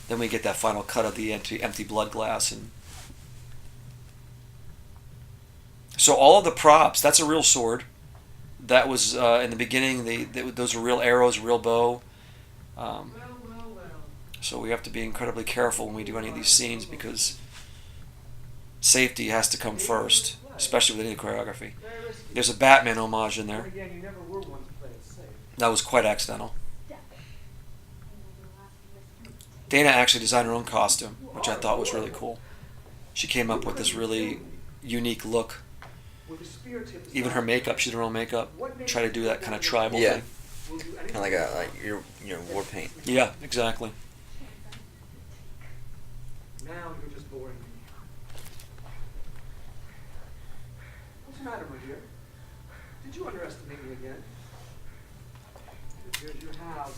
then we get that final cut of the empty blood glass. And so all of the props, that's a real sword. That was in the beginning. Those were real arrows, real bow. So we have to be incredibly careful when we do any of these scenes because safety has to come first, especially with any choreography. There's a Batman homage in there. That was quite accidental. Dana actually designed her own costume, which I thought was really cool. She came up with this really unique look. Even her makeup, she did her own makeup. Try to do that kind of tribal thing. Kind of like your war paint. Yeah, exactly. Now you're just boring me. What's the matter, my dear? Did you underestimate me again? It appears you have.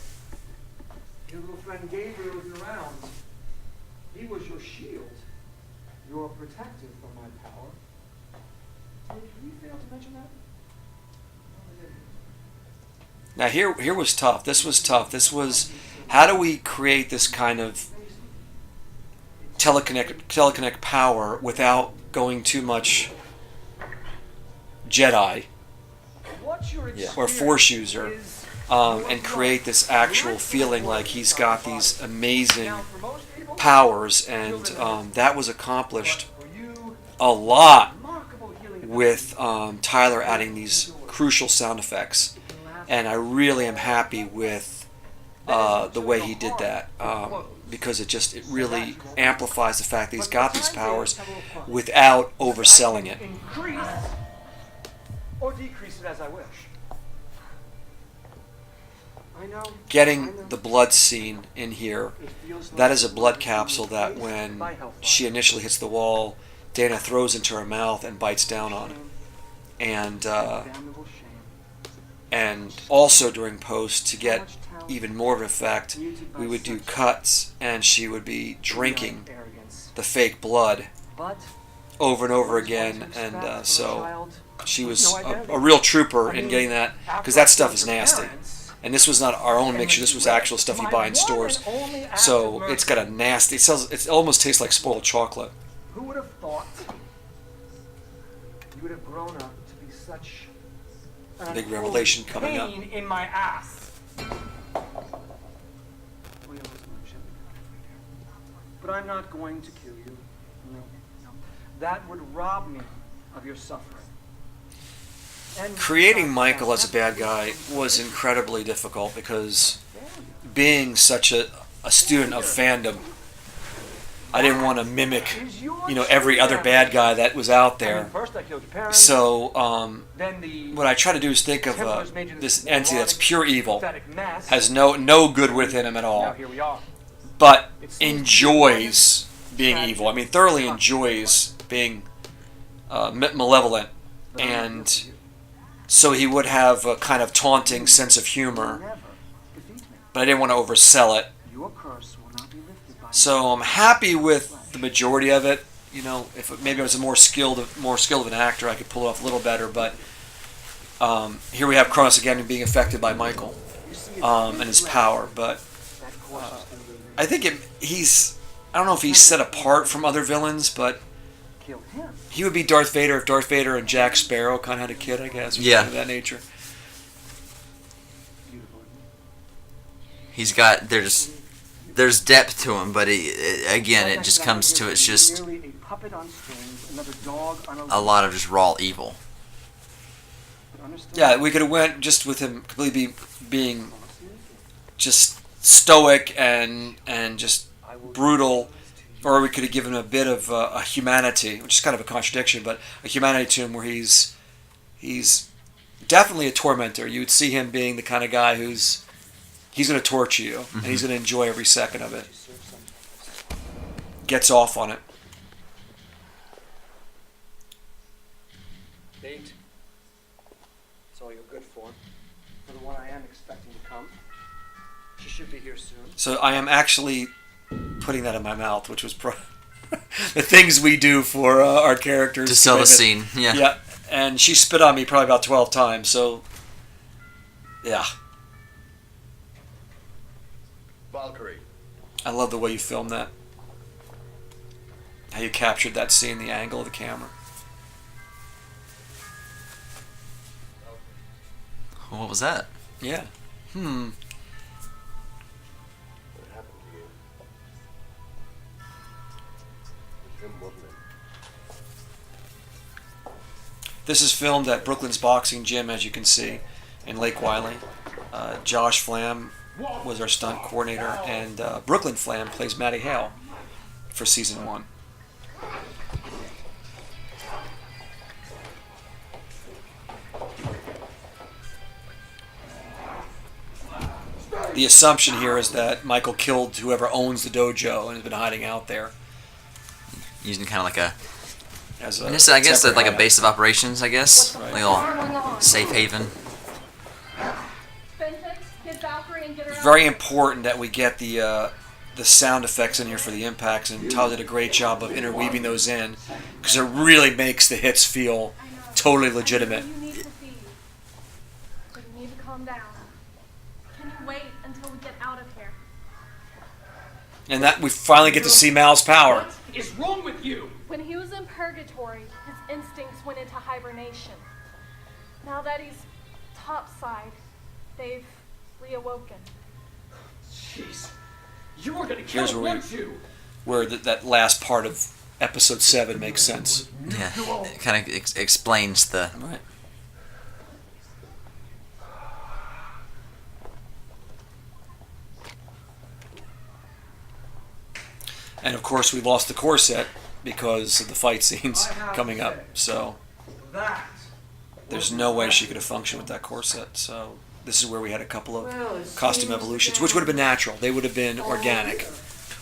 Your little friend Gabriel isn't around. He was your shield, your protector from my power. Did we fail to mention that? Now here was tough. This was tough. This was, how do we create this kind of teleconnect power without going too much Jedi or Force user, and create this actual feeling like he's got these amazing powers, and that was accomplished a lot with Tyler adding these crucial sound effects, and I really am happy with the way he did that, because it really amplifies the fact that he's got these powers without overselling it. Increase or decrease it as I wish. I know. Getting the blood scene in here, that is a blood capsule that when she initially hits the wall, Dana throws into her mouth and bites down on it. And also during post, to get even more of an effect, we would do cuts and she would be drinking the fake blood over and over again, and so she was a real trooper in getting that, because that stuff is nasty. And this was not our own mixture, this was actual stuff you buy in stores. So it's got a nasty, it almost tastes like spoiled chocolate. Who would have thought you would have grown up to be such a big revelation coming up. Pain in my ass. But I'm not going to kill you. No. That would rob me of your suffering. And creating Michael as a bad guy was incredibly difficult because being such a student of fandom, I didn't want to mimic, every other bad guy that was out there. So what I try to do is think of this entity that's pure evil, has no good within him at all, but enjoys being evil. I mean, thoroughly enjoys being malevolent, and so he would have a kind of taunting sense of humor, but I didn't want to oversell it. So I'm happy with the majority of it. If maybe I was a more skilled of an actor, I could pull it off a little better. But here we have Chronos again being affected by Michael and his power. But I think I don't know if he's set apart from other villains, but he would be Darth Vader if Darth Vader and Jack Sparrow kind of had a kid, I guess, or something of that nature. He's got there's depth to him, but it just comes to it's just a lot of just raw evil. Yeah, we could have went just with him completely being just stoic and just brutal, or we could have given him a bit of a humanity, which is kind of a contradiction, but a humanity to him where he's definitely a tormentor. You would see him being the kind of guy he's going to torture you, and he's going to enjoy every second of it. Gets off on it. Date. That's all you're good for the one I am expecting to come. She should be here soon. So I am actually putting that in my mouth, which was the things we do for our characters. To sell the scene, yeah. Yeah, and she spit on me probably about 12 times, so yeah. Valkyrie. I love the way you filmed that. How you captured that scene, the angle of the camera. What was that? Yeah. What happened to you? It was him, wasn't it? This is filmed at Brooklyn's Boxing Gym, as you can see, in Lake Wylie. Josh Flam was our stunt coordinator, and Brooklyn Flam plays Maddie Hale for season 1. The assumption here is that Michael killed whoever owns the dojo and has been hiding out there. Using kind of like a, As I guess like a temporary base of operations, I guess. Right. Like a little safe haven. It's very important that we get the sound effects in here for the impacts, and Tyler did a great job of interweaving those in, because it really makes the hits feel totally legitimate. You need to feed. But you need to calm down. Can you wait until we get out of here? And that we finally get to see Mal's power. What is wrong with you? When he was in Purgatory, his instincts went into hibernation. Now that he's topside, they've reawoken. Jeez. You were gonna kill Here's him, where weren't you? Where that last part of episode 7 makes sense. Yeah, it kind of explains the. Right. And of course, we lost the corset because of the fight scenes coming up. So there's no way she could have functioned with that corset. So this is where we had a couple of costume evolutions, which would have been natural. They would have been organic.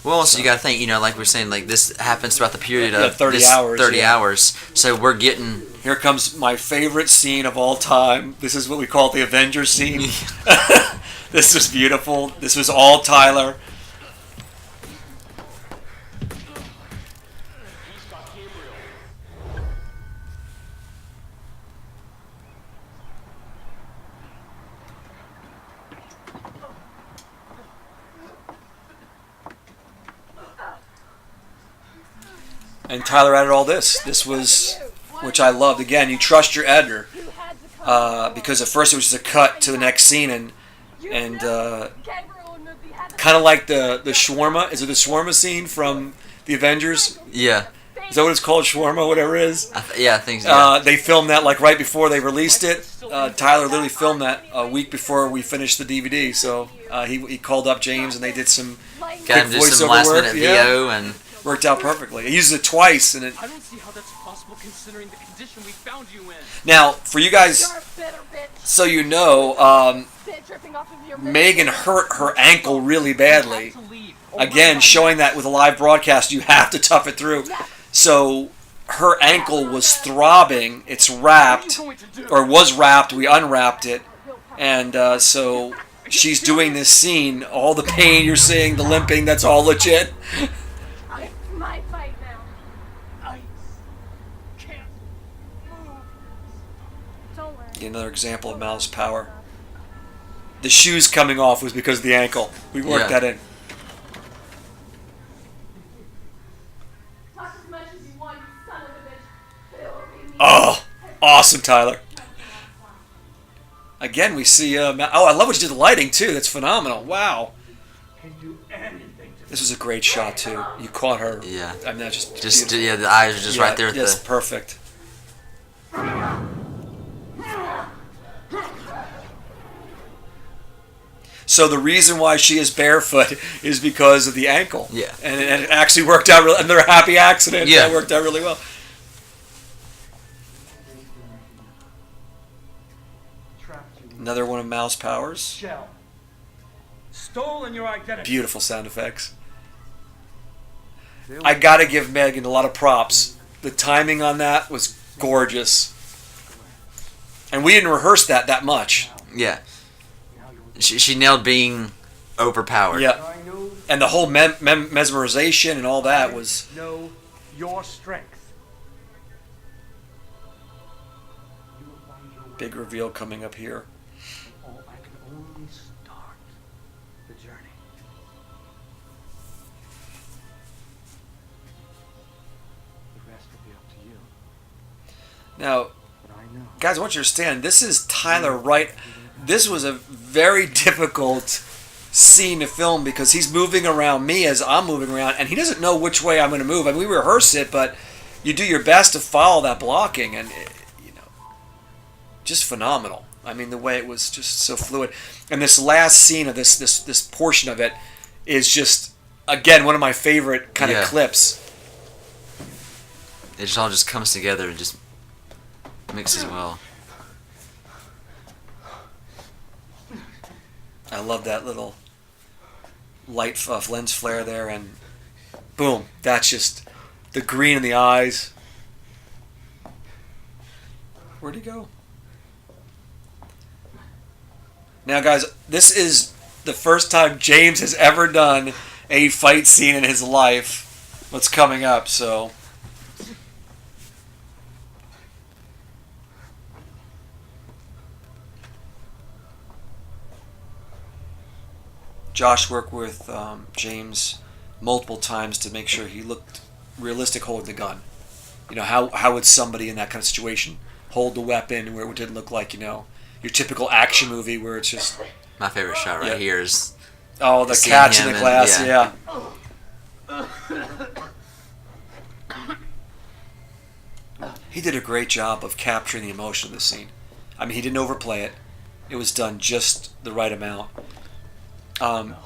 Well, also you got to think, you know, like we're saying, like this happens throughout the period of 30 this hours. 30 yeah. hours. So we're getting. Here comes my favorite scene of all time. This is what we call the Avengers scene. This was beautiful. This was all Tyler. And Tyler added all this. This was, which I loved. Again, you trust your editor, because at first it was just a cut to the next scene, and kind of like the shawarma. Is it the shawarma scene from the Avengers? Yeah. Is that what it's called, shawarma, whatever it is? I think so. Yeah. They filmed that like right before they released it. Tyler literally filmed that a week before we finished the DVD. So he called up James, and they did some Got quick him to do some voiceover last work. minute Yeah. VO and. Worked out perfectly. I used it twice, and it. I don't see how that's possible considering the condition we found you in. Now, for you guys, so you know, Megan hurt her ankle really badly. Again, showing that with a live broadcast, you have to tough it through. So her ankle was throbbing. It's wrapped, or was wrapped. We unwrapped it, and so she's doing this scene. All the pain you're seeing, the limping, that's all legit. It's my fight now. I can't move. Don't worry. Get another example of Mal's power. The shoes coming off was because of the ankle. We worked Yeah. that in. Talk as much as you want, you son of a bitch. It'll be me. Oh, awesome, Tyler. Again, we see. I love what you did the lighting too. That's phenomenal. Wow. Can do anything to This was a great shot too. You caught her. Yeah. I mean, that's just Just beautiful. the eyes are just Yeah, right there at just the. perfect. So the reason why she is barefoot is because of the ankle. Yeah. And it actually worked out. Another happy accident. Yeah. That worked out really well. trapped you. Another one of Mal's powers. Shell. Stolen your identity. Beautiful sound effects. I gotta give Megan a lot of props. The timing on that was gorgeous. And we didn't rehearse that much. Yeah. She nailed being overpowered. Yeah. I know, And the whole mesmerization and all that was... know your strength. You will find your way. Big reveal coming up here. Oh, I can only start the journey. Now, guys, I want you to understand, this is Tyler Wright. This was a very difficult scene to film because he's moving around me as I'm moving around, and he doesn't know which way I'm going to move. I mean, we rehearse it, but you do your best to follow that blocking, and just phenomenal. I mean, the way it was just so fluid. And this last scene of this portion of it is just, again, one of my favorite kind of clips. It just all just comes together and just mixes well. I love that little light lens flare there, and boom, that's just the green in the eyes. Where'd he go? Now, guys, this is the first time James has ever done a fight scene in his life. What's coming up, so... Josh worked with James multiple times to make sure he looked realistic holding the gun. You know, how would somebody in that kind of situation hold the weapon where it didn't look like, your typical action movie where it's just... My favorite shot right here is... Oh, the catch in the glass, yeah. He did a great job of capturing the emotion of the scene. I mean, he didn't overplay it. It was done just the right amount.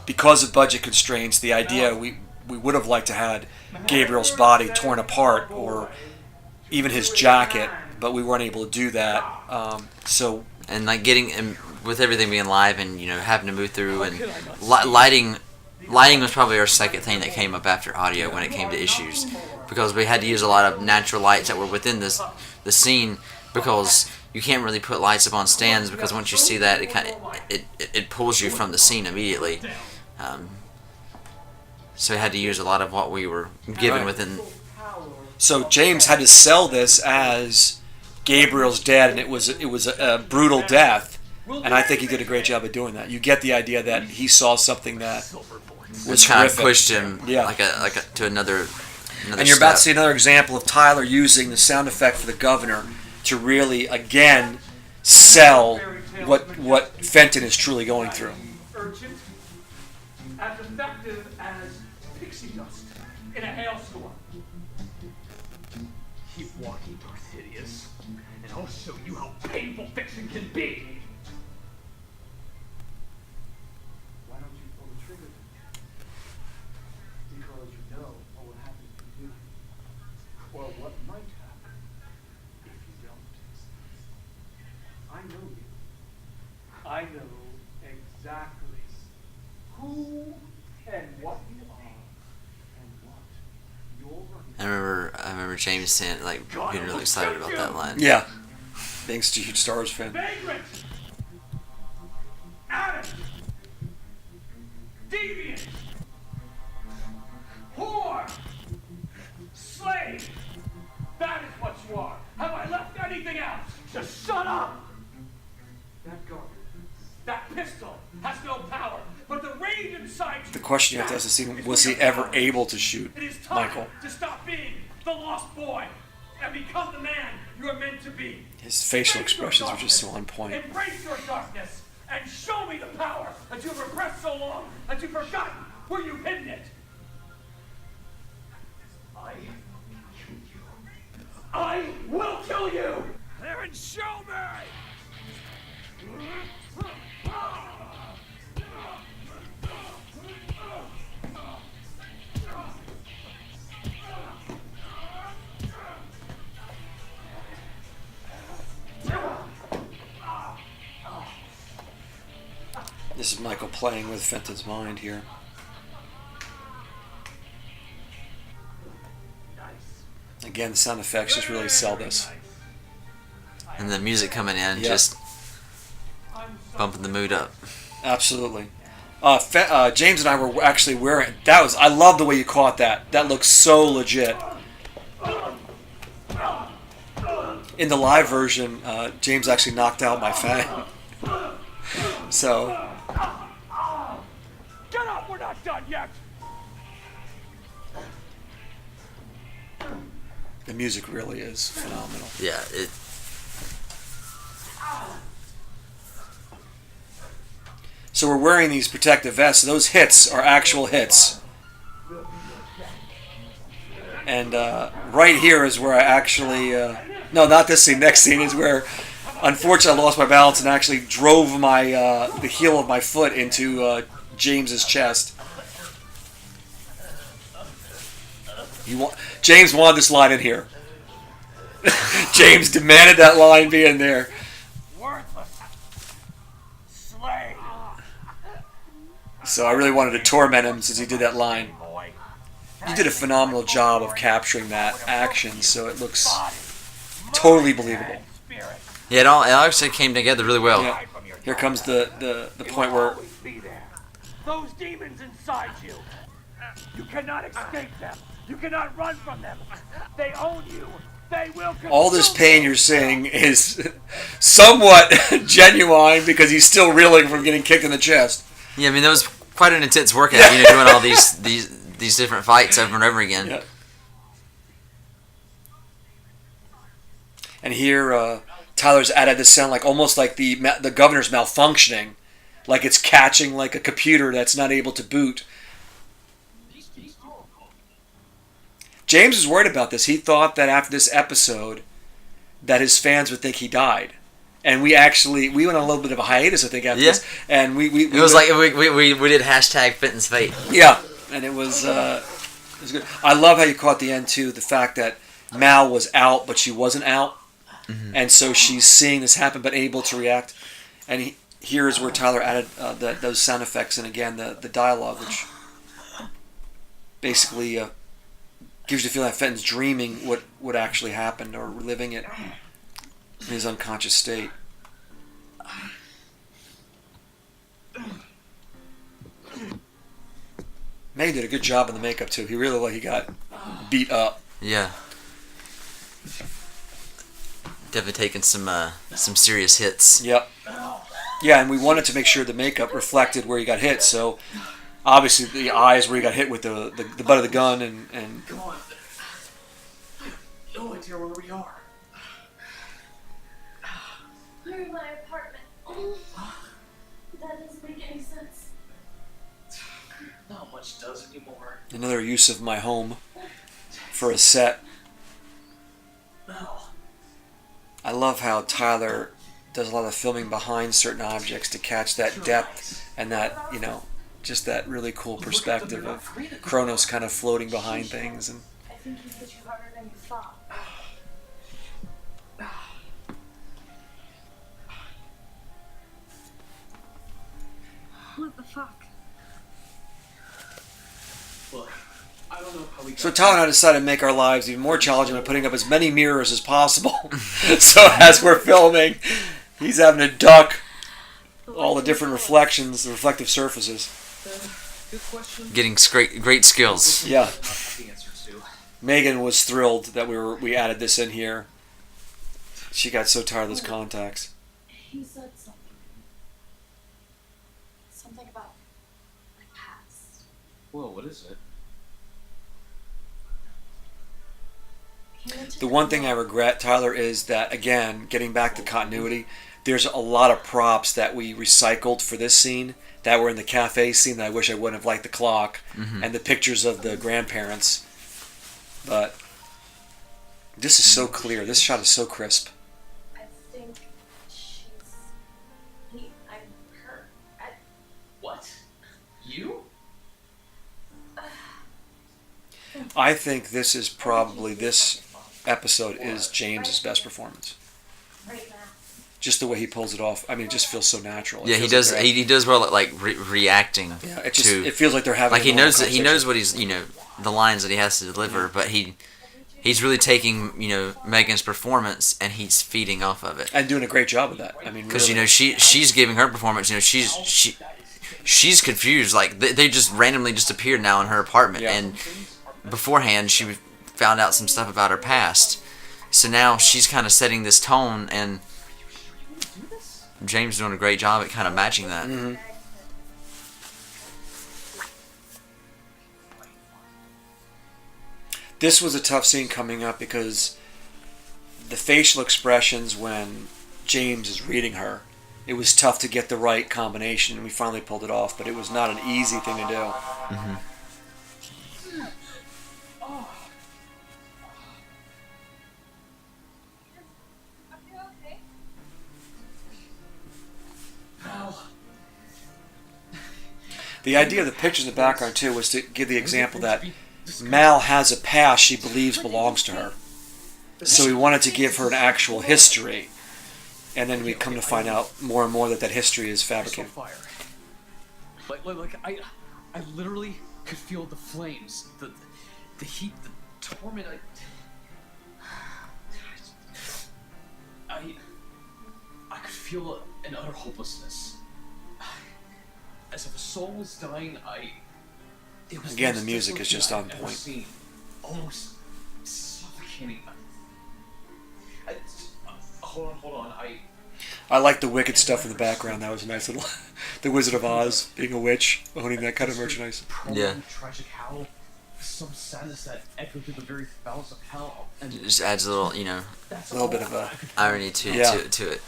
Because of budget constraints, the idea we would have liked to had Gabriel's body torn apart or even his jacket, but we weren't able to do that. And like and with everything being live and having to move through and lighting was probably our second thing that came up after audio when it came to issues, because we had to use a lot of natural lights that were within the scene, because you can't really put lights up on stands, because once you see that, it pulls you from the scene immediately. So we had to use a lot of what we were given within. So James had to sell this as Gabriel's dead, and it was a brutal death, and I think he did a great job of doing that. You get the idea that he saw something that was kind horrific. Of pushed him to another. And you're about to see another example of Tyler using the sound effect for the governor to really, again, sell what Fenton is truly going through. Urgent, as effective as pixie dust in a hailstorm. Keep walking, Darth Hideous, and I'll show you how painful fiction can be. Why don't you pull the trigger? Because you know what will happen if you do, or what might happen if you don't. I know you. I know exactly who and what you are and what you're. I remember James saying being really excited about that line. Yeah, thanks to huge Star Wars fan. Vagrant, addict, deviant, whore, slave. That is what you are. Have I left anything out? Just shut up. That gun, that pistol has no power, but the rage inside you. The question you have to ask is, was he ever able to shoot It is time Michael? to stop being the lost boy and become the man you are meant to be. His facial expressions were just so on point. Embrace your darkness and show me the power that you've repressed so long that you've forgotten where you've hidden it. I will kill you! Aaron, show me! This is Michael playing with Fenton's mind here. Again, the sound effects just really sell this. And the music coming in just bumping the mood up. Absolutely. James and I were actually wearing that. I love the way you caught that. That looks so legit. In the live version, James actually knocked out my fan. So. Get up! We're not done yet. The music really is phenomenal. Yeah, So we're wearing these protective vests. So those hits are actual hits. And right here is where I actually... no, not this scene. Next scene is where, unfortunately, I lost my balance and actually drove my the heel of my foot into James's chest. James wanted this line in here. James demanded that line be in there. So I really wanted to torment him since he did that line. You did a phenomenal job of capturing that action, so it looks totally believable. Yeah, it actually came together really well. Yeah. Here comes the point where... Those demons inside you! You cannot escape them! You cannot run from them! They own you! They will consume all this pain you're seeing is somewhat genuine because he's still reeling from getting kicked in the chest. Yeah, I mean, that was quite an intense workout, you know, doing all these different fights over and over again. Yeah. And here, Tyler's added this sound like almost like the governor's malfunctioning, like it's catching like a computer that's not able to boot. James was worried about this. He thought that after this episode, that his fans would think he died. And we went on a little bit of a hiatus, I think, after this. And we it was like we did hashtag Fenton's Fate. Yeah, and it was good. I love how you caught the end too. The fact that Mal was out, but she wasn't out, and so she's seeing this happen, but able to react. And here is where Tyler added those sound effects, and again the dialogue, which basically gives you the feeling that Fenton's dreaming what actually happened or reliving it in his unconscious state. May did a good job in the makeup too. He really looked like he got beat up. Yeah. Definitely taking some serious hits. Yep. Yeah, and we wanted to make sure the makeup reflected where he got hit. So obviously the eyes where he got hit with the butt of the gun and. Come on. No idea where we are. We're in my apartment. That doesn't make any sense. Not much does anymore. Another use of my home for a set. No. I love how Tyler does a lot of filming behind certain objects to catch that depth and that, just that really cool perspective of Chronos kind of floating behind things. And I think he hit you harder than you thought. What the fuck? Look, I don't know how we got so Tyler and I decided to make our lives even more challenging by putting up as many mirrors as possible. So as we're filming, he's having to duck all the different reflections, the reflective surfaces. Good question. Getting great skills. Yeah. The answer to. Megan was thrilled that we added this in here. She got so tired of those contacts. He said something. Something about my past. Whoa, what is it? The one thing I regret, Tyler, is that, again, getting back to continuity, there's a lot of props that we recycled for this scene that were in the cafe scene that I wish I wouldn't have liked the clock and the pictures of the grandparents. But this is so clear. This shot is so crisp. I think I'm her. What? You? I think this is probably, this episode is James's best performance. Right now. Just the way he pulls it off. I mean, it just feels so natural. Yeah, he does. He does well at like reacting. Yeah, it feels like they're having like he knows that he knows what he's the lines that he has to deliver, but he's really taking Megan's performance and he's feeding off of it and doing a great job of that. I mean, because really. she's giving her performance. She's confused. Like they just randomly just appeared now in her apartment, and beforehand she found out some stuff about her past. So now she's kind of setting this tone, and James is doing a great job at kind of matching that. Mm-hmm. This was a tough scene coming up because the facial expressions when James is reading her it was tough to get the right combination, and we finally pulled it off. But it was not an easy thing to do. Mm-hmm. The idea of the pictures in the background too was to give the example that Mal has a past she believes belongs to her. So we wanted to give her an actual history, and then we come to find out more and more that that history is fabricated. Fire. Like I literally could feel the flames, the heat, the torment. I could feel an utter hopelessness. As if a soul was dying, it was Again, most the music is different just thing on I've ever point. seen. Almost suffocating. Hold on. I like the wicked stuff in the background. That was a nice little... the Wizard of Oz being a witch, owning that kind of merchandise. Yeah. Tragic howl, some sadness that echoed through the very bowels of hell. And It just adds a little, A little bit of a... irony to Yeah. it.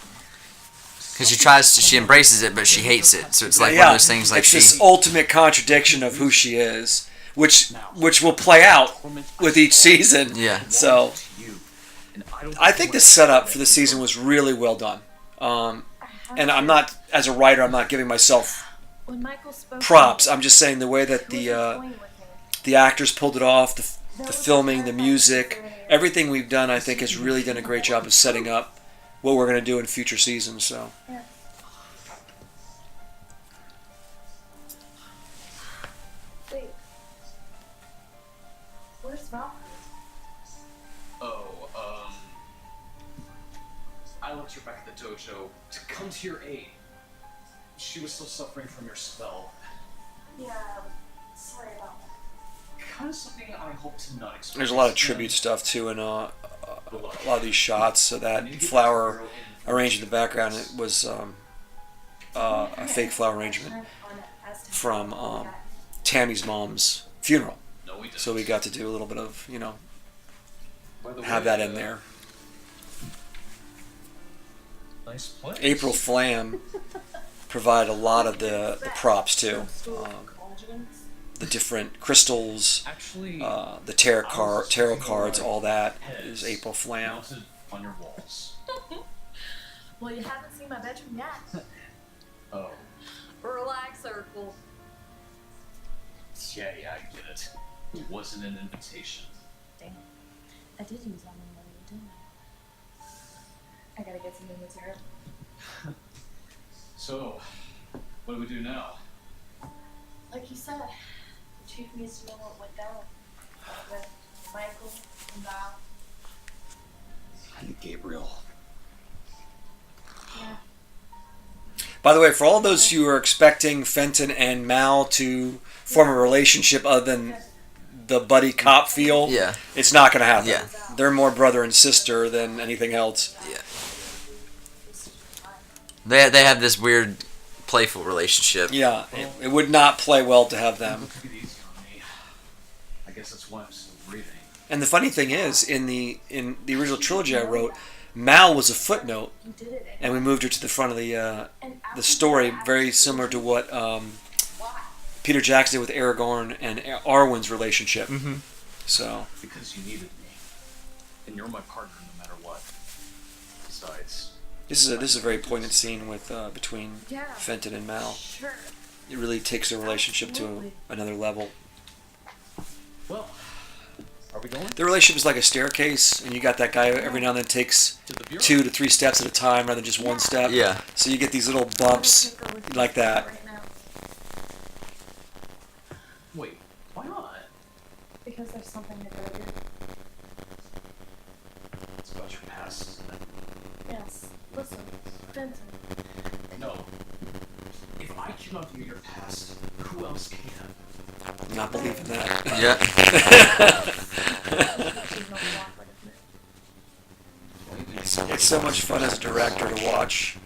Because she embraces it, but she hates it. So it's like one Yeah, of those things like it's this ultimate contradiction of who she is, which will play out with each season. Yeah. So, I think the setup for the season was really well done. And I'm not, as a writer, I'm not giving myself props. I'm just saying the way that the actors pulled it off, the filming, the music, everything we've done, I think has really done a great job of setting up what we're going to do in future seasons. So. Wait. Where's Valkyrie? I left her back at the dojo to come to your aid. She was still suffering from your spell. Yeah, sorry about that. Kind of something I hope to not experience. There's a lot of tribute stuff too in a lot of these shots. So that flower arranged in the background, it was a fake flower arrangement from Tammy's mom's funeral. So we got to do a little bit of, have that in there. Nice place. April Flam provided a lot of the props too. The different crystals, the tarot cards, all that is April Flam. On your walls. Well, you haven't seen my bedroom yet. Oh. Relax, Circle. Yeah, I get it. It wasn't an invitation. Damn. I did use that money, didn't I? I gotta get some new material. So, what do we do now? Like you said, the chief needs to know what went down with Michael and Val. And Gabriel. Yeah. By the way, for all those who are expecting Fenton and Mal to form a relationship other than the buddy cop feel, it's not going to happen. Yeah. They're more brother and sister than anything else. Yeah. They have this weird, playful relationship. Yeah, it would not play well to have them. Took it easy on me. I guess that's why I'm still breathing. And the funny thing is, in the original trilogy I wrote, Mal was a footnote, and we moved her to the front of the story, very similar to what Peter Jackson did with Aragorn and Arwen's relationship. Mm-hmm. So. Because you needed me, and you're my partner no matter what. Besides. This is a very poignant scene with between Fenton and Mal. Sure. It really takes their relationship to another level. Well, are we going? The relationship is like a staircase, and you got that guy every now and then takes 2 to 3 steps at a time rather than just one step. Yeah. So you get these little bumps like that. Wait, why not? Because there's something to go do. It's about your past, isn't it? Yes. Listen, Fenton. No. If I cannot view your past, who else can? I'm not believing that. Yeah. It's so much fun as a director to watch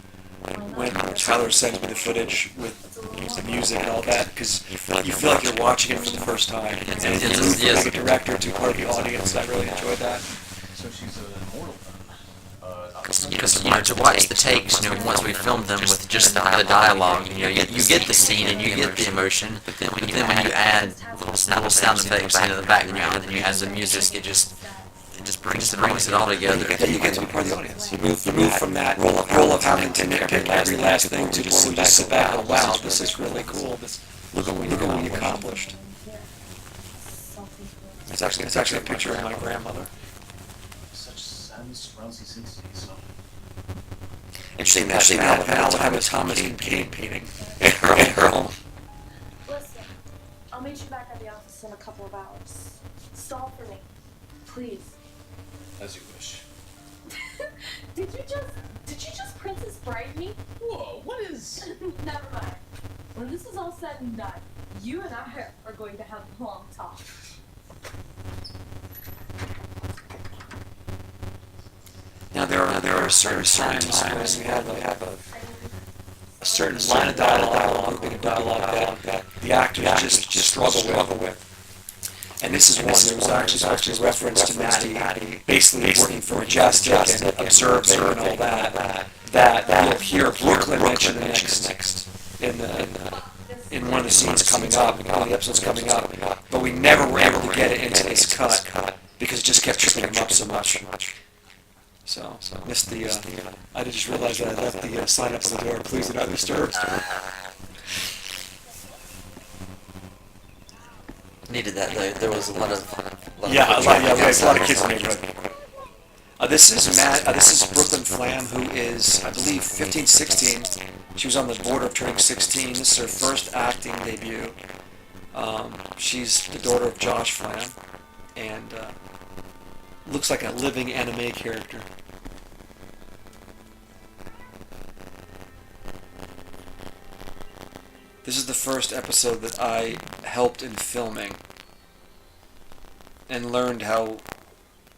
when Tyler sends me the footage with the music and all that, because you feel like you're watching it for the first time. And it's moving like a director to part of the audience. I really enjoyed that. So she's an immortal then? Because to watch the takes, once we filmed them with just the dialogue, you get the scene and you get the emotion, but then when you add little sound effects into the background and you add the music, it just brings it all together. Then you get to be part of the audience. You move from that role of having to nitpick every last thing to just sit back and wow, this is really cool. Look at what you accomplished. It's actually a picture of my grandmother. Such sadness surrounds these entities, huh? Interesting that Val would have a Thomas Kane painting in her home. Listen, I'll meet you back at the office in a couple of hours. Stall for me, please. As you wish. Did you just Princess Bride me? Whoa, what is... Never mind. When this is all said and done, you and I are going to have a long talk. Now there are certain times we have a certain line of dialogue that the actors just struggle with. And this is one that was actually reference to Maddie basically working for Majestic and observing and all that you'll hear Brooklyn mention next in one of the scenes coming up, one of the episodes coming up, but we never were able to get it into this cut because it just kept tripping him up so much. So missed the. I just realized that I left the sign up on the door. Please do not disturb. Needed that though. There was a lot of we have a lot of kids in the neighborhood. This is Brooklyn Flam, who is, I believe, 15, 16. She was on the border of turning 16. This is her first acting debut. She's the daughter of Josh Flam, and looks like a living anime character. This is the first episode that I helped in filming and learned how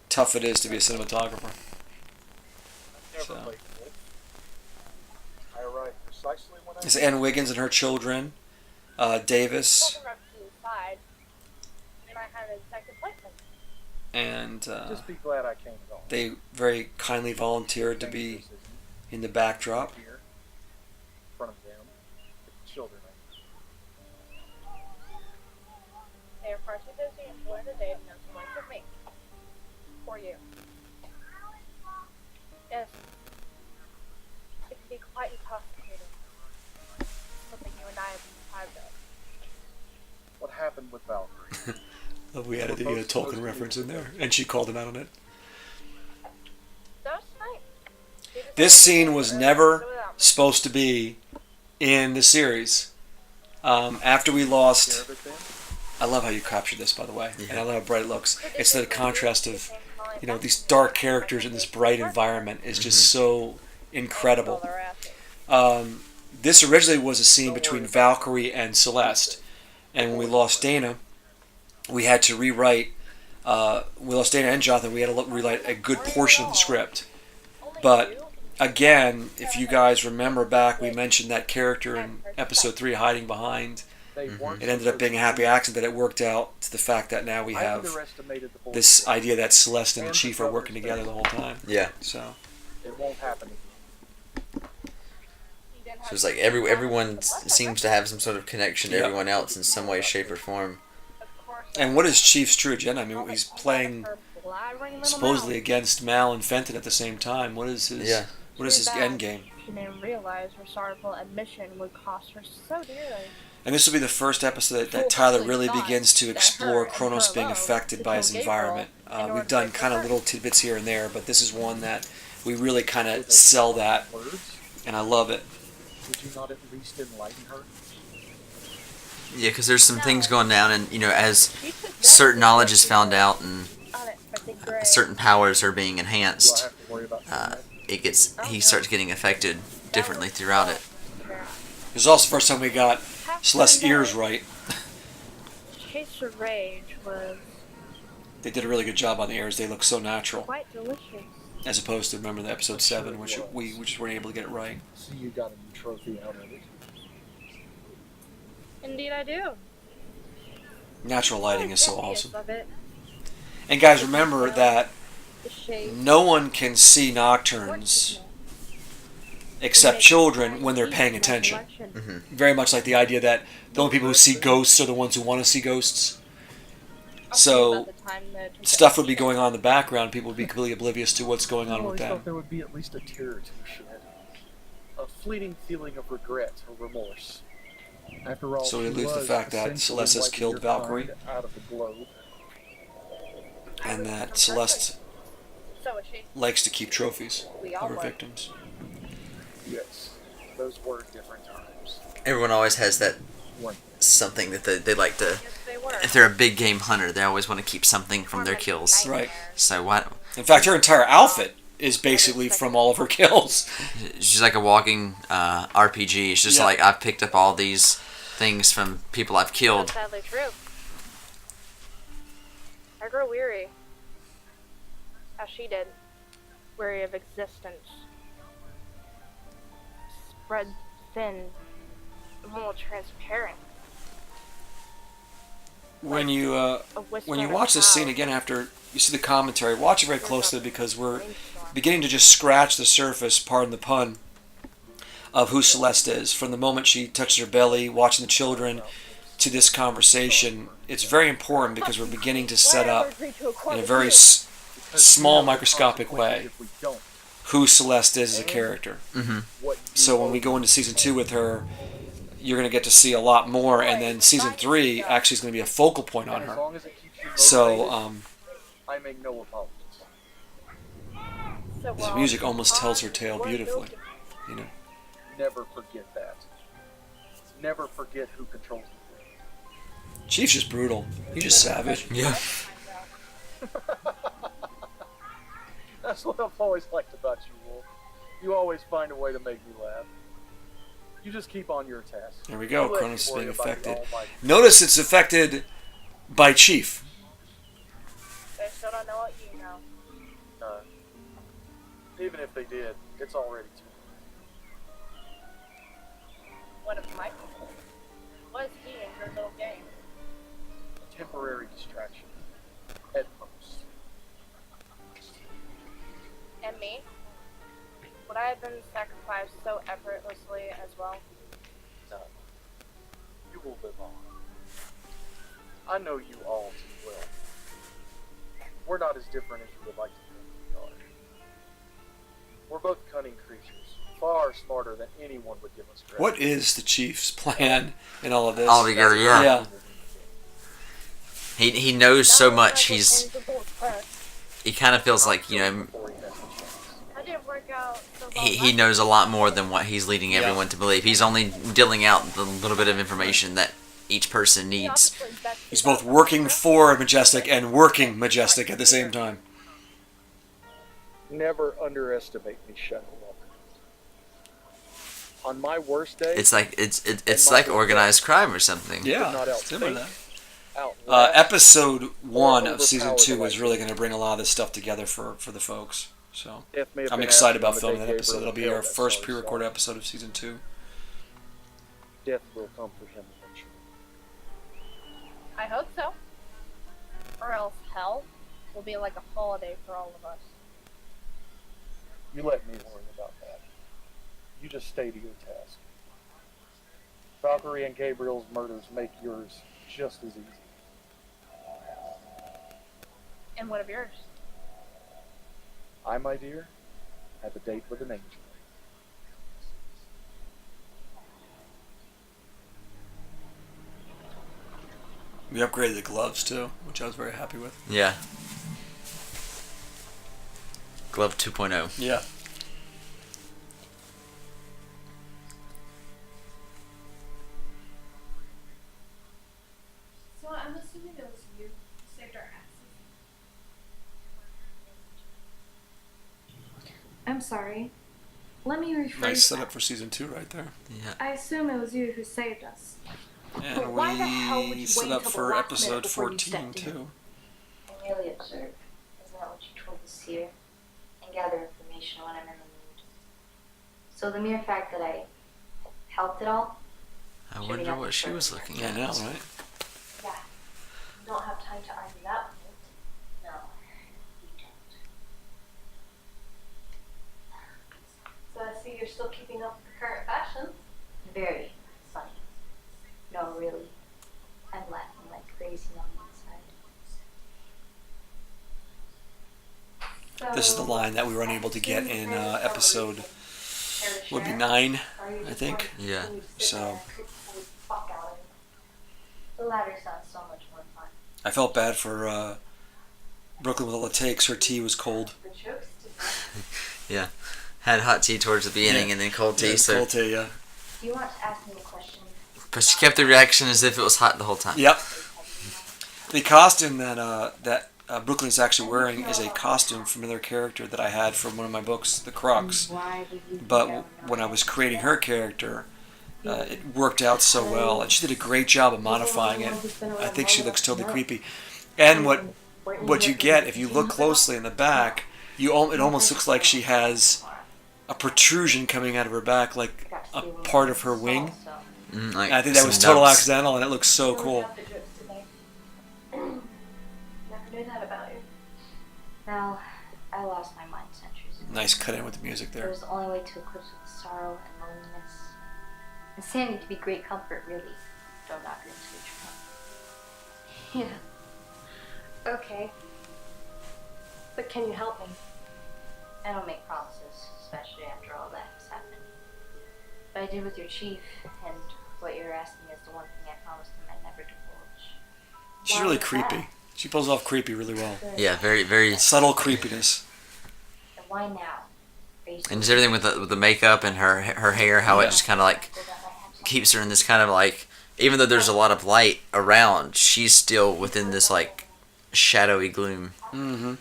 tough it is to be a cinematographer. So. I arrived precisely when This is Ann Wiggins and her children, Davis, and just be glad I came along. they very kindly volunteered to be in the backdrop. Here, in front of them, the children. They are far too busy enjoying the day to know so much of me. For you. Yes. It can be quite intoxicating. Something you and I have been deprived of. What happened with Valkyrie? We added the Tolkien reference in there, and she called him out on it. That was nice. This scene was never supposed to be in the series. After we lost, I love how you captured this, by the way, and I love how bright it looks. It's the contrast of, these dark characters in this bright environment is just so incredible. This originally was a scene between Valkyrie and Celeste, and when we lost Dana, we had to rewrite. We lost Dana and Jonathan. We had to rewrite a good portion of the script, but again, if you guys remember back, we mentioned that character in episode 3 hiding behind. It ended up being a happy accident that it worked out to the fact that now we have this idea that Celeste and the Chief are working together the whole time. Yeah. So It won't happen again. So it's like everyone seems to have some sort of connection to Yep. everyone else in some way, shape, or form. And what is Chief's true agenda? I mean, he's playing supposedly against Mal and Fenton at the same time. What is his? Yeah. What is his end game? She didn't realize her sorrowful admission would cost her so dearly. And this will be the first episode that Tyler really begins to explore Chronos being affected by his environment. We've done kind of little tidbits here and there, but this is one that we really kind of sell that, and I love it. Would you not at least enlighten her? Yeah, because there's some things going down, and as certain knowledge is found out and certain powers are being enhanced, he starts getting affected differently throughout it. It was also the first time we got Celeste's ears right. Chase of Rage was They did a really good job on the ears. They look so natural, quite delicious. as opposed to remember the episode 7, which we just weren't able to get it right. So you got a new trophy out of it. Indeed I do. Natural lighting is so awesome. Of it. And guys, remember that The shape. no one can see nocturnes except children when they're paying attention. Very much like the idea that the only people who see ghosts are the ones who want to see ghosts. So stuff would be going on in the background. People would be completely oblivious to what's going on with I them. thought there would be at least a tear or two shed. A fleeting feeling of regret or remorse. After all, So we she lose the was fact that essentially Celeste has wiping killed your Valkyrie. kind out of the globe. And that Celeste So is she. likes to keep trophies We of all her were. victims. Yes, those were different times. Everyone always has that One. something that they like to. Yes, they were. If they're a big game hunter, they always want to keep something from their kills. Right. So why? In fact, her entire outfit is basically from all of her kills. She's like a walking RPG. It's just Yeah. like I've picked up all these things from people I've killed. That's sadly true. I grow weary, as she did, weary of existence. Spread thin, more transparent. When you watch this scene again after you see the commentary, watch it very closely because we're beginning to just scratch the surface, pardon the pun, of who Celeste is. From the moment she touches her belly, watching the children, to this conversation, it's very important because we're beginning to set up in a very small microscopic way who Celeste is as a character. So when we go into season 2 with her, you're going to get to see a lot more, and then season 3 actually is going to be a focal point on her. So I make no apologies. the music almost tells her tale beautifully, you know. Never forget that. Never forget who controls the Chief's just brutal. He's just savage. Yeah. That's what I've always liked about you, Wolf. You always find a way to make me laugh. You just keep on your task. There we go. You let Chronos is me worry being about the affected. almighty. Notice it's affected by Chief. They still don't know what you know. No. Even if they did, it's already too What of Michael? What is he in your little game? late. Temporary distraction. At most. And me? Would I have been sacrificed so effortlessly as well? No. You will live on. I know you all too well. We're not as different as you would like to think we are. We're both cunning creatures, far smarter than anyone would give us credit. What is the Chief's plan in all of this? All together, yeah. Yeah. He knows so much. He kind of feels like, you know, That didn't work out so well. he knows a lot more than what he's leading everyone to believe. He's only dealing out the little bit of information that each person needs. He's both working for Majestic and working Majestic at the same time. Never underestimate me, Shadowwalker. On my worst day, It's like organized crime or something. Yeah, similar to that. outlast, Episode 1 of season 2 is really going to bring a lot of this stuff together for the folks. So Death may have I'm been excited absent about on the filming day that episode. Gabriel It'll be our failed that first sorry pre-recorded song. episode of season 2. Death will come for him eventually. I hope so. Or else hell will be like a holiday for all of us. You let me worry about that. You just stay to your task. Valkyrie and Gabriel's murders make yours just as easy. And what of yours? I, my dear, have a date with an angel. We upgraded the gloves too, which I was very happy with. Yeah. Glove 2.0. Yeah. So I'm assuming it was you who saved our asses. I'm sorry. Let me rephrase Nice that. setup for season 2 right there. Yeah. I assume it was you who saved us. And why the hell would we you set wait up till the for last episode minute before you 14 stepped in? too. I merely observe. Isn't that what you told the seer? And gather information when I'm in the mood. So the mere fact that I helped it all. I wonder what she was looking Yeah, at. now, right? Yeah. You don't have time to argue that point. No, you don't. still keeping up with the current fashion. Very funny. No, really. I'm laughing like crazy on the inside. This is the line that we were unable to get in episode, would be 9, I think. Yeah. So The latter sounds so much more fun. I felt bad for Brooklyn with all the takes. Her tea was cold. The jokes to Yeah. Had hot tea towards the beginning and then cold tea. Yeah, so cold tea, yeah. Do you want to ask me a question? But she kept the reaction as if it was hot the whole time. Yep. The costume that Brooklyn is actually wearing is a costume from another character that I had from one of my books, The Crux. But when I was creating her character, it worked out so well, and she did a great job of modifying it. I think she looks totally creepy. And what you get, if you look closely in the back, it almost looks like she has a protrusion coming out of her back, like a part of her wing. Like I think that was total accidental, and it looks so cool. Never knew that about you. Well, I lost my mind centuries ago. Nice cut in with the music It there. was the only way to eclipse with sorrow and loneliness. And sanity to be great comfort, really. Don't knock it into your trunk. Yeah. Okay. But can you help me? I don't make promises, especially after all that has happened. But I did with your chief, and what you're asking is the one thing I promised him I'd never divulge. She's really creepy. She pulls off creepy really well. Yeah, very, very subtle creepiness. And why now? And just everything with the makeup and her hair, how it just kind of like keeps her in this kind of like, even though there's a lot of light around, she's still within this like shadowy gloom. Mm-hmm.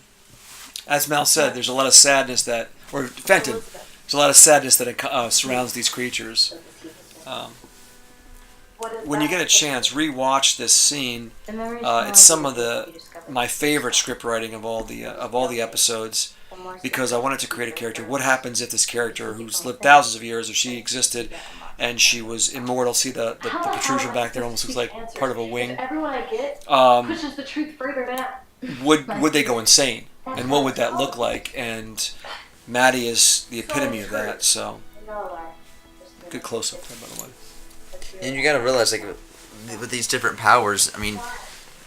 As Mal said, there's a lot of sadness or Fenton, there's a lot of sadness that surrounds these creatures. When you get a chance, rewatch this scene. It's some of my favorite script writing of all the episodes, because I wanted to create a character. What happens if this character, who's lived thousands of years, if she existed and she was immortal? See the protrusion back there almost looks like part of a wing. Everyone I get pushes the truth further down. Would they go insane? And what would that look like? And Maddie is the epitome of that. So good close up there, by the way. And you gotta realize, like, with these different powers, I mean,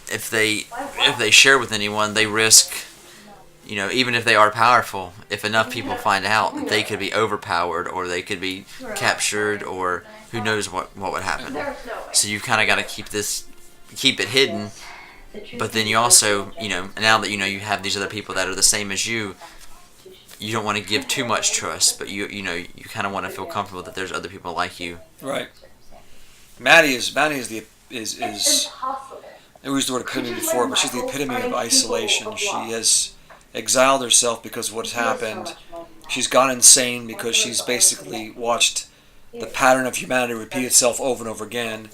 if they share with anyone, they risk, even if they are powerful, if enough people find out, they could be overpowered, or they could be captured, or who knows what would happen. So you kind of got to keep it hidden. But then you also, now that you have these other people that are the same as you, you don't want to give too much trust, but you kind of want to feel comfortable that there's other people like you. Right. Maddie is I used the word epitome before, but she's the epitome of isolation. She has exiled herself because of what's happened. She's gone insane because she's basically watched the pattern of humanity repeat itself over and over again.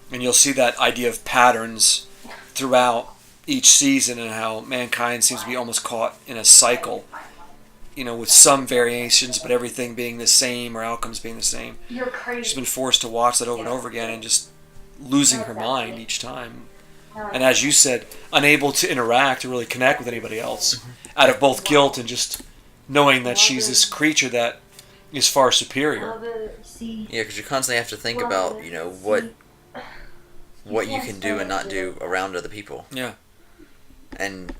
And you'll see that idea of patterns throughout each season, and how mankind seems to be almost caught in a cycle, with some variations, but everything being the same, or outcomes being the same. You're crazy. She's been forced to watch that over and over again, and just losing her mind each time. And as you said, unable to interact or really connect with anybody else, out of both guilt and just knowing that she's this creature that is far superior. Yeah, because you constantly have to think about, what you can do and not do around other people. Yeah. And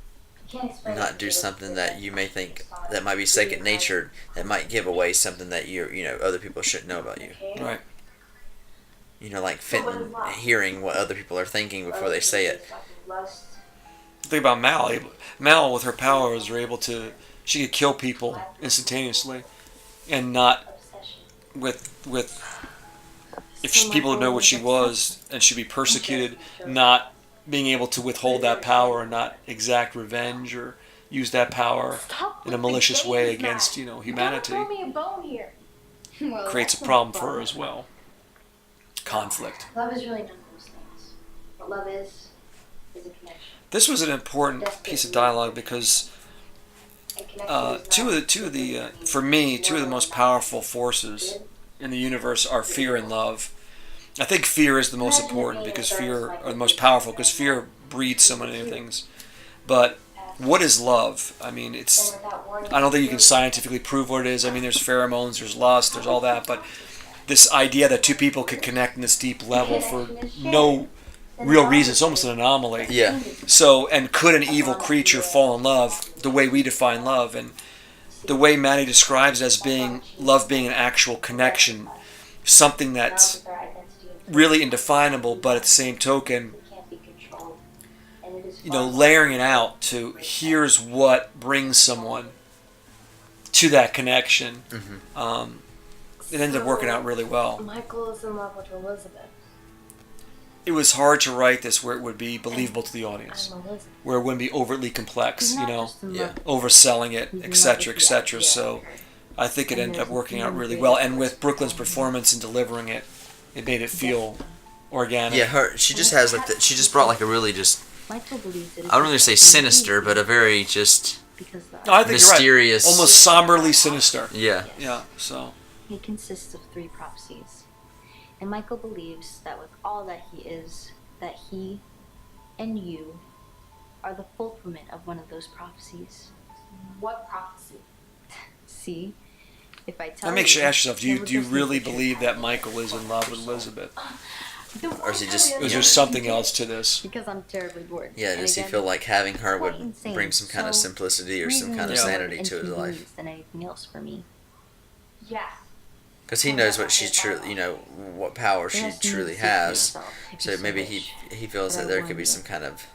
not do something that you may think that might be second nature, that might give away something that other people shouldn't know about you. Right. Like Fenton hearing what other people are thinking before they say it. Think about Mal. Mal, with her powers, she could kill people instantaneously, and not with if people know what she was, and she'd be persecuted, not being able to withhold that power and not exact revenge or use that power in a malicious way against humanity, Throw me a bone here. creates a problem for her as well. Conflict. Love is really none of those things. What love is a connection. This was an important piece of dialogue because two of the most powerful forces in the universe are fear and love. I think fear is the most important, because fear, or the most powerful, because fear breeds so many things. But what is love? I mean, it's, I don't think you can scientifically prove what it is. I mean, there's pheromones, there's lust, there's all that, but this idea that two people can connect in this deep level for no real reason, it's almost an anomaly. Yeah. So, and could an evil creature fall in love the way we define love? And the way Maddie describes it as being, love being an actual connection, something that's really indefinable, but at the same token, you know, layering it out to here's what brings someone to that connection. It ended up working out really well. Michael is in love with Elizabeth. It was hard to write this where it would be believable to the audience, where it wouldn't be overtly complex, you know, overselling it, etc., etc. So I think it ended up working out really well. And with Brooklyn's performance in delivering it, it made it feel organic. Yeah, she just has like she just brought like a really just, Michael believes it is I don't really say sinister, but a very just No, I think mysterious, you're right. Almost somberly sinister. Yeah. Yeah. So He consists of 3 prophecies. And Michael believes that with all that he is, that he and you are the fulfillment of one of those prophecies. What prophecy? See? If I tell that makes you ask yourself, do you just really make the believe that Michael is in love with Elizabeth? Or is he just, Is there something else to this? Because I'm terribly bored. yeah, does he feel like having her would bring some kind of simplicity or some kind of sanity to his life? Than anything else for me. Yeah. Because he knows what she truly, you know, what power she truly has. So maybe he feels that there could be some kind of...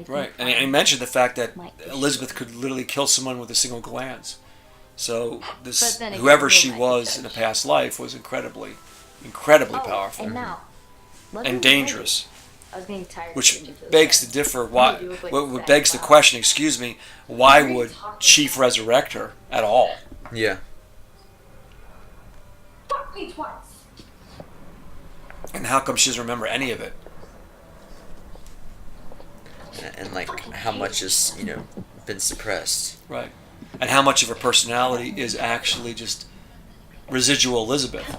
Right, and he mentioned the fact that Elizabeth could literally kill someone with a single glance. So this, whoever she was in a past life was incredibly powerful. And now, and dangerous. I was getting tired. Which begs to differ. Why? What begs the question? Excuse me. Why would Chief resurrect her at all? Yeah. Fuck me twice. And how come she doesn't remember any of it? And like how much is, you know, been suppressed? Right. And how much of her personality is actually just residual Elizabeth?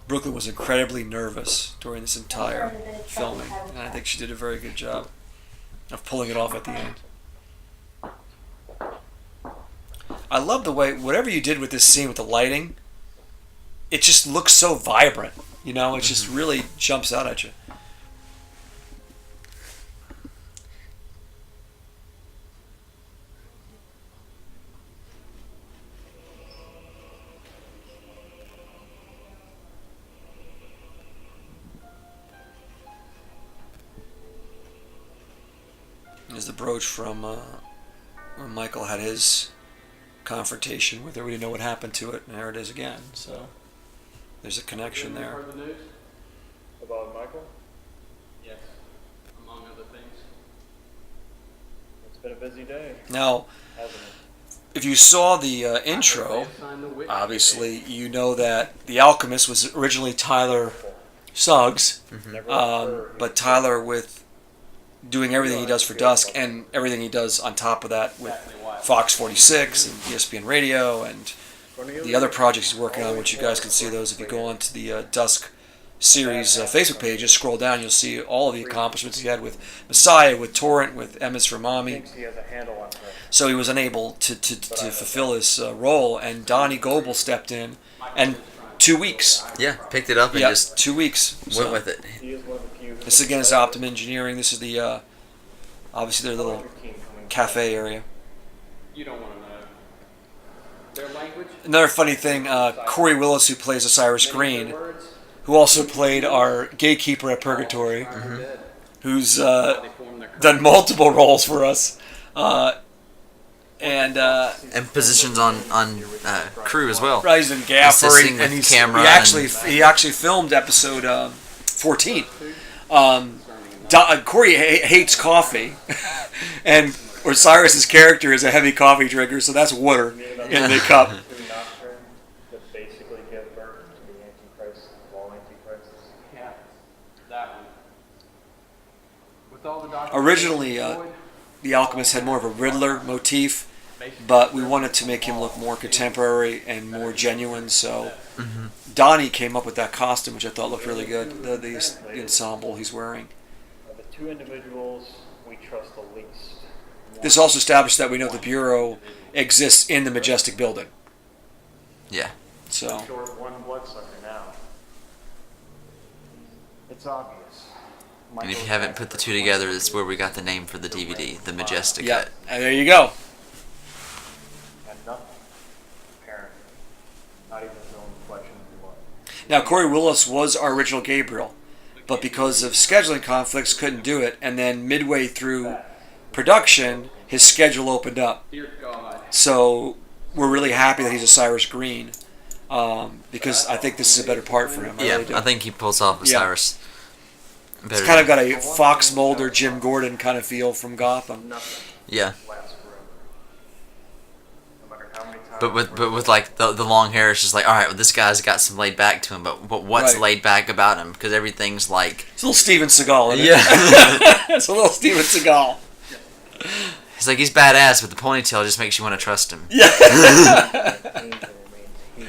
Brooklyn was incredibly nervous during this entire filming, and I think she did a very good job of pulling it off at the end. I love the way, whatever you did with this scene with the lighting, it just looks so vibrant, you know, it just really jumps out at you. There's the brooch from when Michael had his confrontation with her. We didn't know what happened to it, and there it is again. So there's a connection there. Heard the news about Michael? Yes, among other things. It's been a busy day. Now, Hasn't it? if you saw the intro, obviously you know that the alchemist was originally Tyler Suggs, but Tyler with doing everything he does for Dusk and everything he does on top of that with Fox 46 and ESPN Radio and the other projects he's working on, which you guys can see those if you go onto the Dusk series Facebook page. Just scroll down, you'll see all of the accomplishments he had with Messiah, with Torrent, with Emma's for Mommy. So he was unable to fulfill his role, and Donnie Goebel stepped in, and 2 weeks. Yeah, picked it up and just 2 weeks. Went with it. This again is Optimum Engineering. This is the obviously their little cafe area. You don't want to know. Their language? Another funny thing, Corey Willis, who plays Osiris Green, who also played our gatekeeper at Purgatory, who's done multiple roles for us, and positions on crew as well. Right, he's in Gaffer, Assisting and with camera. He actually filmed episode 14. Corey hates coffee, and Osiris's character is a heavy coffee drinker, so that's water in the cup. That basically give birth to the Antichrist of all Antichrists. Yeah, that one. With all the Originally, the Alchemist had more of a Riddler motif, but we wanted to make him look more contemporary and more genuine. So Mm-hmm. Donnie came up with that costume, which I thought looked really good. The ensemble he's wearing. The two individuals we trust the least. This also established that we know the Bureau exists in the Majestic building. Yeah. So. Short of one bloodsucker now. It's obvious. And if you haven't put the two together, it's where we got the name for the DVD, the Majestic Yeah, Cut. and there you go. And nothing, apparently. Not even his own flesh and blood. Now, Corey Willis was our original Gabriel, but because of scheduling conflicts, couldn't do it. And then midway through production, his schedule opened up. Dear God. So we're really happy that he's a Cyrus Green, because I think this is a better part for him. Yeah, really do. I think he pulls off with Yeah. Cyrus. It's kind of got a Fox Mulder, Jim Gordon kind of feel from Gotham. Yeah. Lasts forever. No matter how many times But with like the long hair, it's just like, all right, well, this guy's got some laid back to him, but what's Right. laid back about him? Because everything's like, It's a little Steven Seagal, isn't it? yeah. It's a little Steven Seagal. He's like, he's badass, but the ponytail just makes you want to trust him. Yeah. Angel remains here,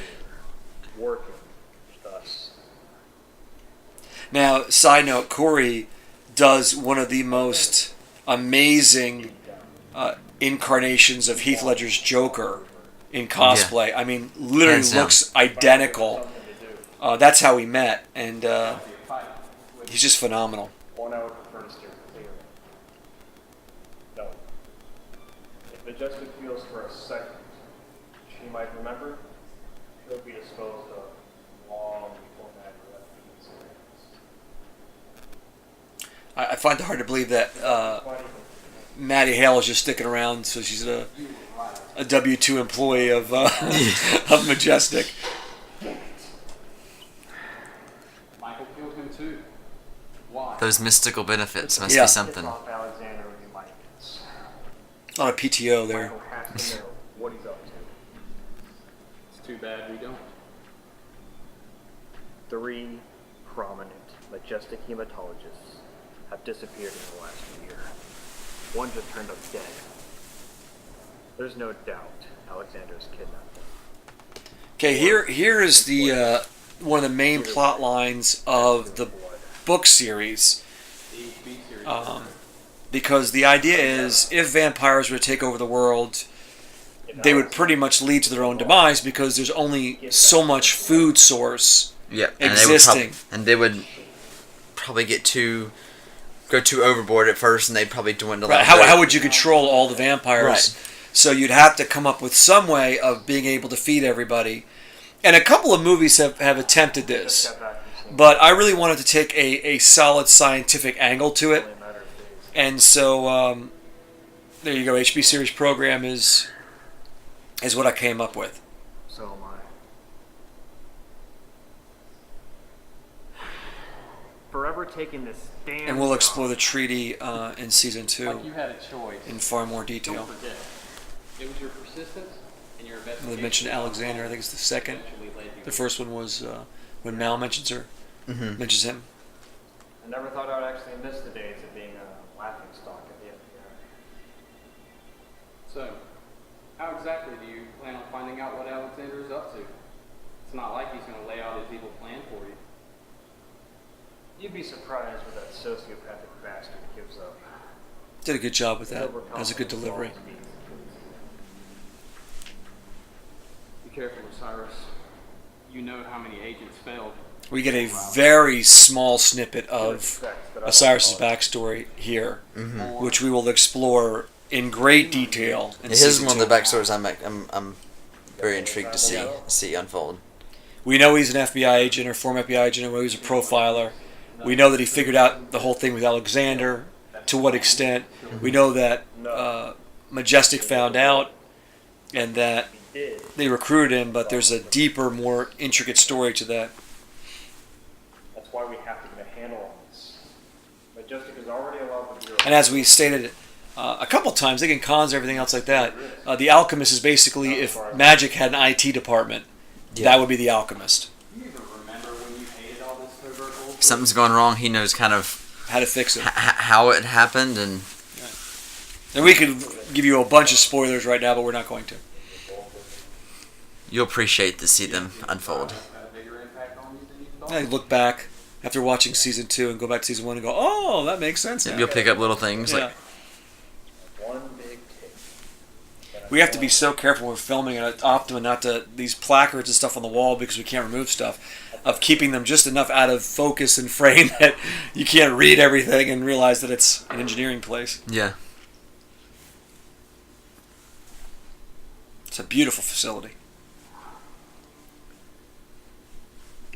working with us. Now, side note, Corey does one of the most amazing incarnations of Heath Ledger's Joker in cosplay. I mean, literally Hands down. looks identical. That's how we met, and he's just phenomenal. 1 hour prefer to steer clear. No. If Majestic feels for a second, she might remember, she'll be disposed of long before Matt left the experience. I find it hard to believe that Maddie Hale is just sticking around, so she's a W-2 employee of of Majestic. Michael killed him too. Why? Those mystical benefits must Yeah. be something. Off Alexander and you might guess. A lot of PTO there. Michael has to know what he's up to. It's too bad we don't. 3 prominent Majestic hematologists have disappeared in the last year. One just turned up dead. There's no doubt Alexander's kidnapped him. Okay, here is the one of the main plot lines of the book series. Because the idea is, if vampires were to take over the world, they would pretty much lead to their own demise because there's only so much food source existing. And they would probably go too overboard at first, and they'd probably dwindle Right. out. How would you control all the vampires? Right. So you'd have to come up with some way of being able to feed everybody. And a couple of movies have attempted this. But I really wanted to take a solid scientific angle to it. And so there you go. HB series program is what I came up with. So am I. Forever taking this damn And we'll job. explore the treaty in season 2 Like you had a choice. in far more detail. Don't forget. It was your persistence and your investigation. They mentioned Alexander. I think it's the second. Eventually led you The first one was when Mal mentions her. Mm-hmm. Mentions him. I never thought I would actually miss the days of being a laughing stock at the FBI. So, how exactly do you plan on finding out what Alexander is up to? It's not like he's going to lay out his evil plan for you. You'd be surprised what that sociopathic bastard gives up. Did a good job with that. That was a good delivery. Be careful, Cyrus. You know how many agents failed. We get a very small snippet of Osiris's backstory here, Mm-hmm. which we will explore in great detail. In This is season one of 2. the backstories I'm very intrigued to see unfold. We know he's an FBI agent or former FBI agent, and we know he's a profiler. We know that he figured out the whole thing with Alexander. To what extent? We know that Majestic found out, and that they recruited him. But there's a deeper, more intricate story to that. That's why we have to get a handle on this. Majestic is already allowed to do And as we stated a couple times, they can cons and everything else like that. The alchemist is basically if magic had an IT department, that would be the alchemist. Do you even remember when you hated all this covert bullshit? If something's going wrong, he knows kind of How to fix it. how it happened, and And we could give you a bunch of spoilers right now, but we're not going to. You'll appreciate to see them unfold. Yeah, you look back after watching season 2 and go back to season 1 and go, oh, that makes sense now. You'll pick up little things like we have to be so careful when we're filming at Optima not to these placards and stuff on the wall because we can't remove stuff, of keeping them just enough out of focus and frame that you can't read everything and realize that it's an engineering place. Yeah. It's a beautiful facility.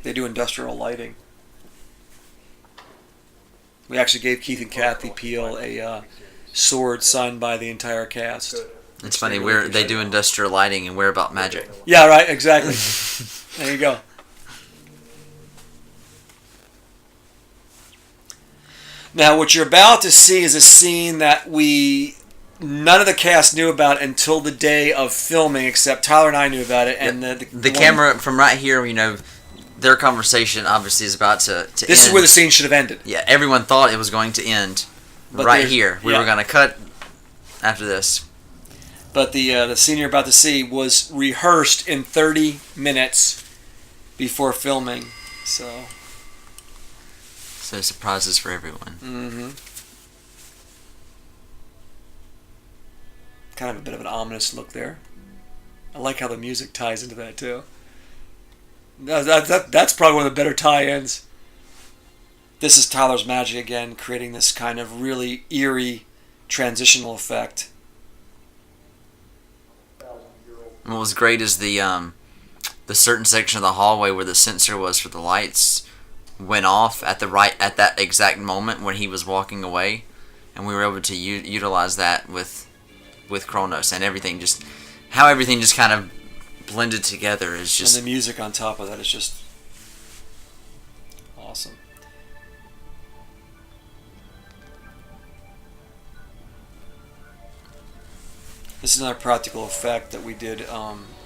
They do industrial lighting. We actually gave Keith and Kathy Peel a sword signed by the entire cast. It's funny, they do industrial lighting and we're about magic. Yeah, right, exactly. There you go. Now, what you're about to see is a scene that none of the cast knew about until the day of filming, except Tyler and I knew about it. And the camera from right here, their conversation obviously is about to end. This is where the scene should have ended. Yeah, everyone thought it was going to end right here. We were going to cut after this. But the scene you're about to see was rehearsed in 30 minutes before filming. So surprises for everyone. Mm-hmm. Kind of a bit of an ominous look there. I like how the music ties into that too. That's probably one of the better tie-ins. This is Tyler's magic again, creating this kind of really eerie transitional effect. What was great is the certain section of the hallway where the sensor was for the lights went off at that exact moment when he was walking away, and we were able to utilize that with Chronos and everything. Just how everything just kind of blended together is just. And the music on top of that is just awesome. This is another practical effect that we did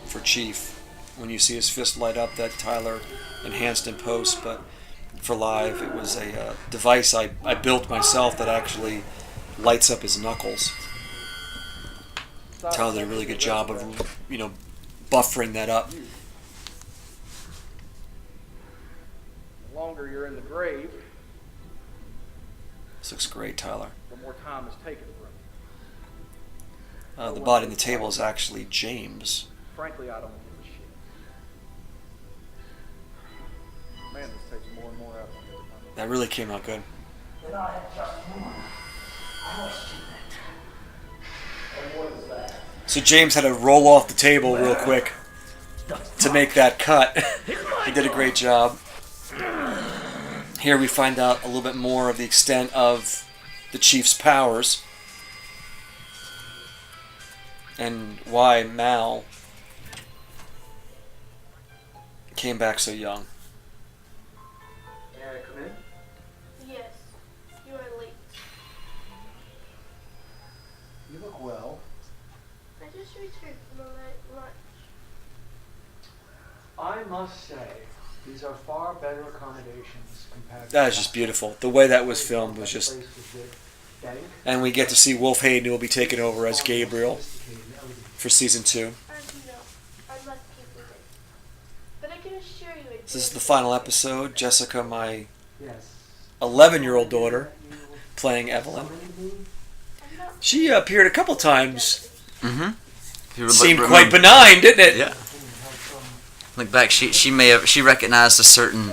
for Chief. When you see his fist light up, that Tyler enhanced in post, but for live, it was a device I built myself that actually lights up his knuckles. Tyler did a really good job of, buffering that up. The longer you're in the grave, This looks great, Tyler. the more time is taken from you. The body on the table is actually James. Frankly, I don't give a shit. Man, this takes more and more out of me every time. That really came out good. Then I have just one. I was and what is that? So James had to roll off the table real quick to make that cut. He did a great job. Here we find out a little bit more of the extent of the Chief's powers and why Mal came back so young. May I come in? Yes, you are late. You look well. I just returned from a late lunch. I must say, these are far better accommodations compared to... That is just beautiful. The way that was filmed was just... And we get to see Wolf Hayden, who will be taking over as Gabriel for season 2. I know, I must keep with it. But I can assure you it This is the final episode. Jessica, my Yes. 11-year-old daughter, playing Evelyn. She appeared a couple times. Mm-hmm. Seemed quite benign, didn't it? Yeah. Look back, she recognized a certain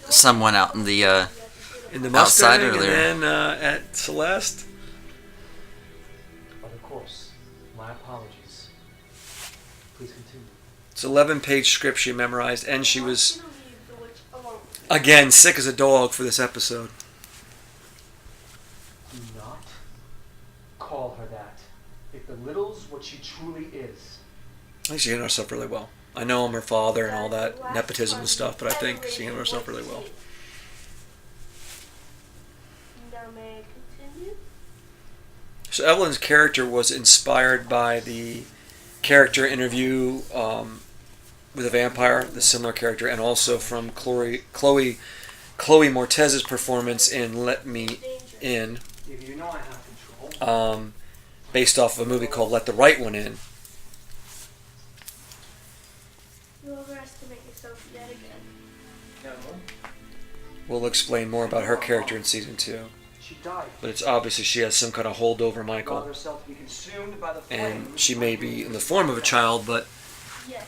someone out in the Mustang outside earlier. And then at Celeste. But of course, my apologies. Please continue. It's an 11-page script she memorized, and she was, again, sick as a dog for this episode. Do not call her that. It belittles what she truly is. I think she handled herself really well. I know I'm her father and all that nepotism and stuff, but I think she handled herself really well. Now may I continue? So Evelyn's character was inspired by the character interview with a vampire, the similar character, and also from Chloe Mortez's performance in Let Me In. If you know I have control. based off of a movie called Let the Right One In. You overestimate yourself yet again. No. We'll explain more about her character in season 2. She died. But it's obviously she has some kind of hold over Allowed Michael. herself to be consumed by the And flames. she may be in the form of a child, but Yes.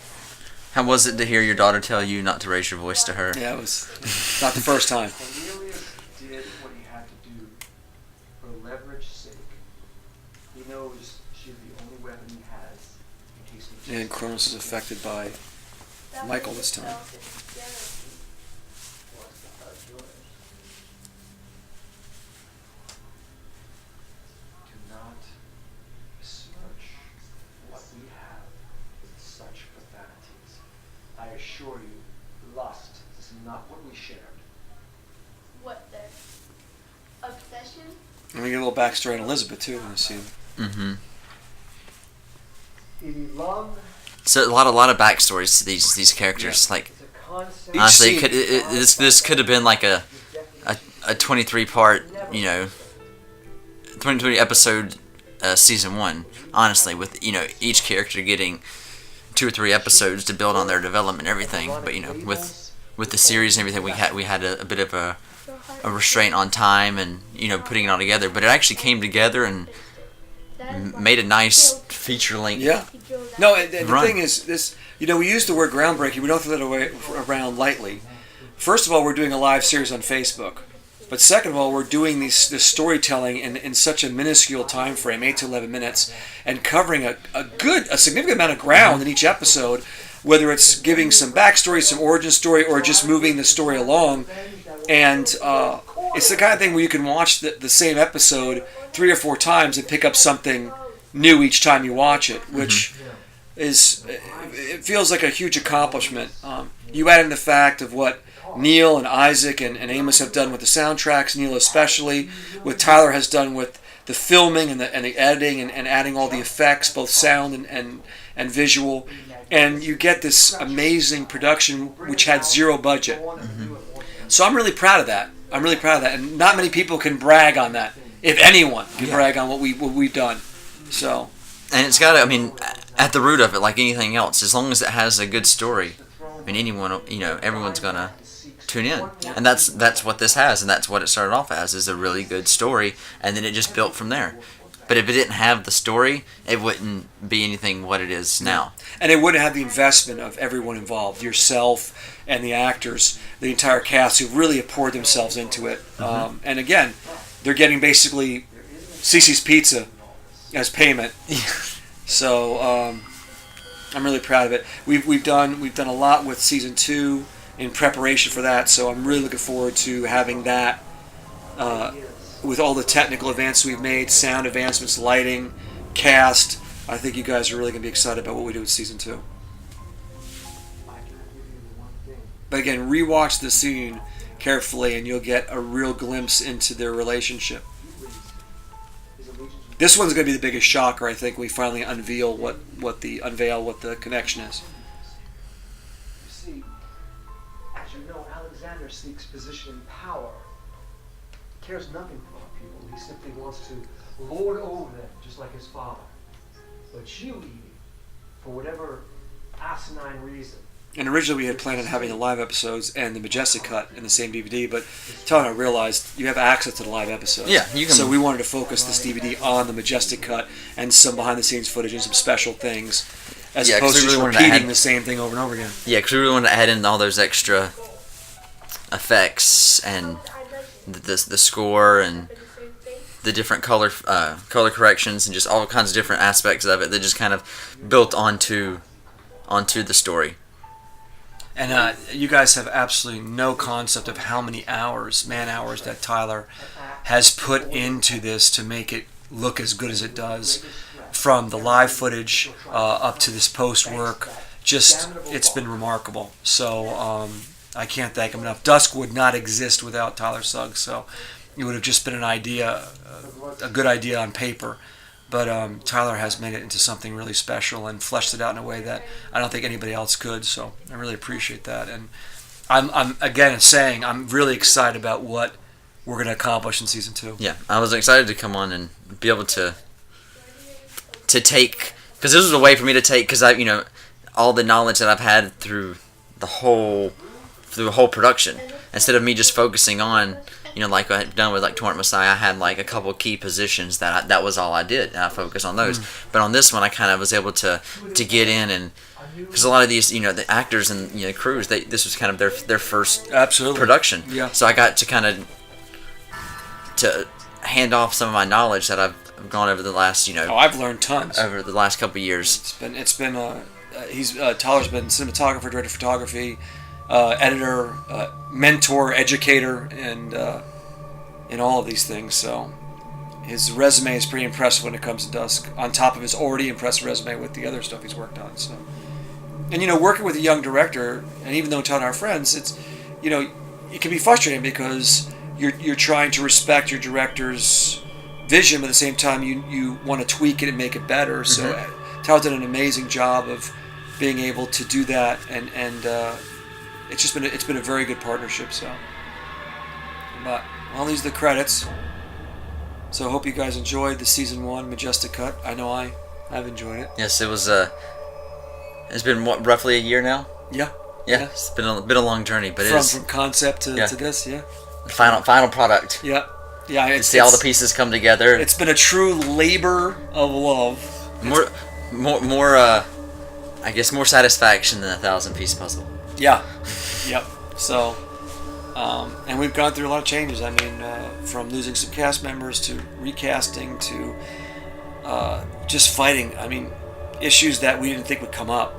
How was it to hear your daughter tell you not to raise your voice to her? yeah, it was not the first time. Cornelius did what he had to do for leverage's sake. He knows she's the only weapon he has in case he And Chronos is affected by That Michael way this time. yourself is jealousy. was to hurt yours. Do not besmirch what we have with such profanities. I assure you, lust is not what we shared. What then? Obsession? And we get a little backstory on Elizabeth too in this scene. Mm-hmm. He loved So a lot of backstories to these characters. Like is a concept. Each honestly, scene- this could have been like a 23 part, 23 episode season 1. Honestly, with each character getting 2 or 3 episodes to build on their development and everything. But with the series and everything, we had a bit of a restraint on time and putting it all together. But it actually came together and made a nice feature length. Yeah. No, and the Run. thing is, this we use the word groundbreaking. We don't throw that away around lightly. First of all, we're doing a live series on Facebook. But second of all, we're doing this storytelling in such a minuscule time frame, 8 to 11 minutes, and covering a significant amount of ground in each episode, whether it's giving some backstory, some origin story, or just moving the story along. And it's the kind of thing where you can watch the same episode 3 or 4 times and pick up something new each time you watch it, which it feels like a huge accomplishment. You add in the fact of what Neil and Isaac and Amos have done with the soundtracks, Neil especially, what Tyler has done with the filming and the editing and adding all the effects, both sound and visual, and you get this amazing production which had zero budget. So I'm really proud of that. And not many people can brag on that. If anyone can brag on what we've done. So. And it's got to, at the root of it, like anything else, as long as it has a good story, anyone, everyone's going to tune in. And that's what this has, and that's what it started off as, is a really good story, and then it just built from there. But if it didn't have the story, it wouldn't be anything what it is now. And it wouldn't have the investment of everyone involved, yourself and the actors, the entire cast who really have poured themselves into it. And again, they're getting basically Cece's Pizza as payment. So I'm really proud of it. We've done a lot with season 2 in preparation for that. So I'm really looking forward to having that with all the technical advances we've made, sound advancements, lighting, cast. I think you guys are really going to be excited about what we do with season 2. But again, rewatch the scene carefully, and you'll get a real glimpse into their relationship. This one's going to be the biggest shocker, I think, when we finally unveil what the connection is. You see, as you know, Alexander seeks position and power. He cares nothing for our people. He simply wants to lord over them, just like his father. But you, Evie, for whatever asinine reason, And originally we had planned on having the live episodes and the Majestic cut in the same DVD, but Tyler and I realized you have access to the live episodes. Yeah, you can. So we wanted to focus this DVD on the Majestic cut and some behind-the-scenes footage and some special things, as opposed to really just wanted to repeating add- the same thing over and over again. Yeah, because we really wanted to add in all those extra effects and the score and the different color corrections and just all kinds of different aspects of it that just kind of built onto the story. And you guys have absolutely no concept of how many man hours that Tyler has put into this to make it look as good as it does. From the live footage up to this post work, it's been remarkable. So I can't thank him enough. Dusk would not exist without Tyler Suggs, so it would have just been an idea, a good idea on paper. But Tyler has made it into something really special and fleshed it out in a way that I don't think anybody else could. So I really appreciate that. And I'm again saying I'm really excited about what we're going to accomplish in season 2. Yeah, I was excited to come on and be able to to take, because this was a way for me to take, because all the knowledge that I've had through the whole production, instead of me just focusing on, like I had done with like Torrent Messiah, I had like a couple key positions that was all I did, and I focused on those. But on this one, I kind of was able to get in, and because a lot of these, the actors and crews, this was kind of their first production. Yeah. So I got to kind of to hand off some of my knowledge that I've gone over the last, I've learned tons over the last couple of years. It's been Tyler's been cinematographer, director of photography, editor, mentor, educator, and in all of these things. So his resume is pretty impressive when it comes to Dusk, on top of his already impressive resume with the other stuff he's worked on. So, and working with a young director, and even though Todd and I are friends, it's it can be frustrating because you're trying to respect your director's vision, but at the same time you want to tweak it and make it better. So Todd did an amazing job of being able to do that, and it's been a very good partnership. So, but these are the credits. So I hope you guys enjoyed the season 1 Majestic cut. I know I've enjoyed it. Yes, it was. It's been roughly a year now. Yeah. It's been a long journey, but from concept to this. Yeah. The final product. Yeah. Yeah. See all the pieces come together. It's been a true labor of love. More. I guess more satisfaction than a 1,000-piece puzzle. Yeah. Yep. So, and we've gone through a lot of changes. I mean, from losing some cast members to recasting to just fighting. I mean, issues that we didn't think would come up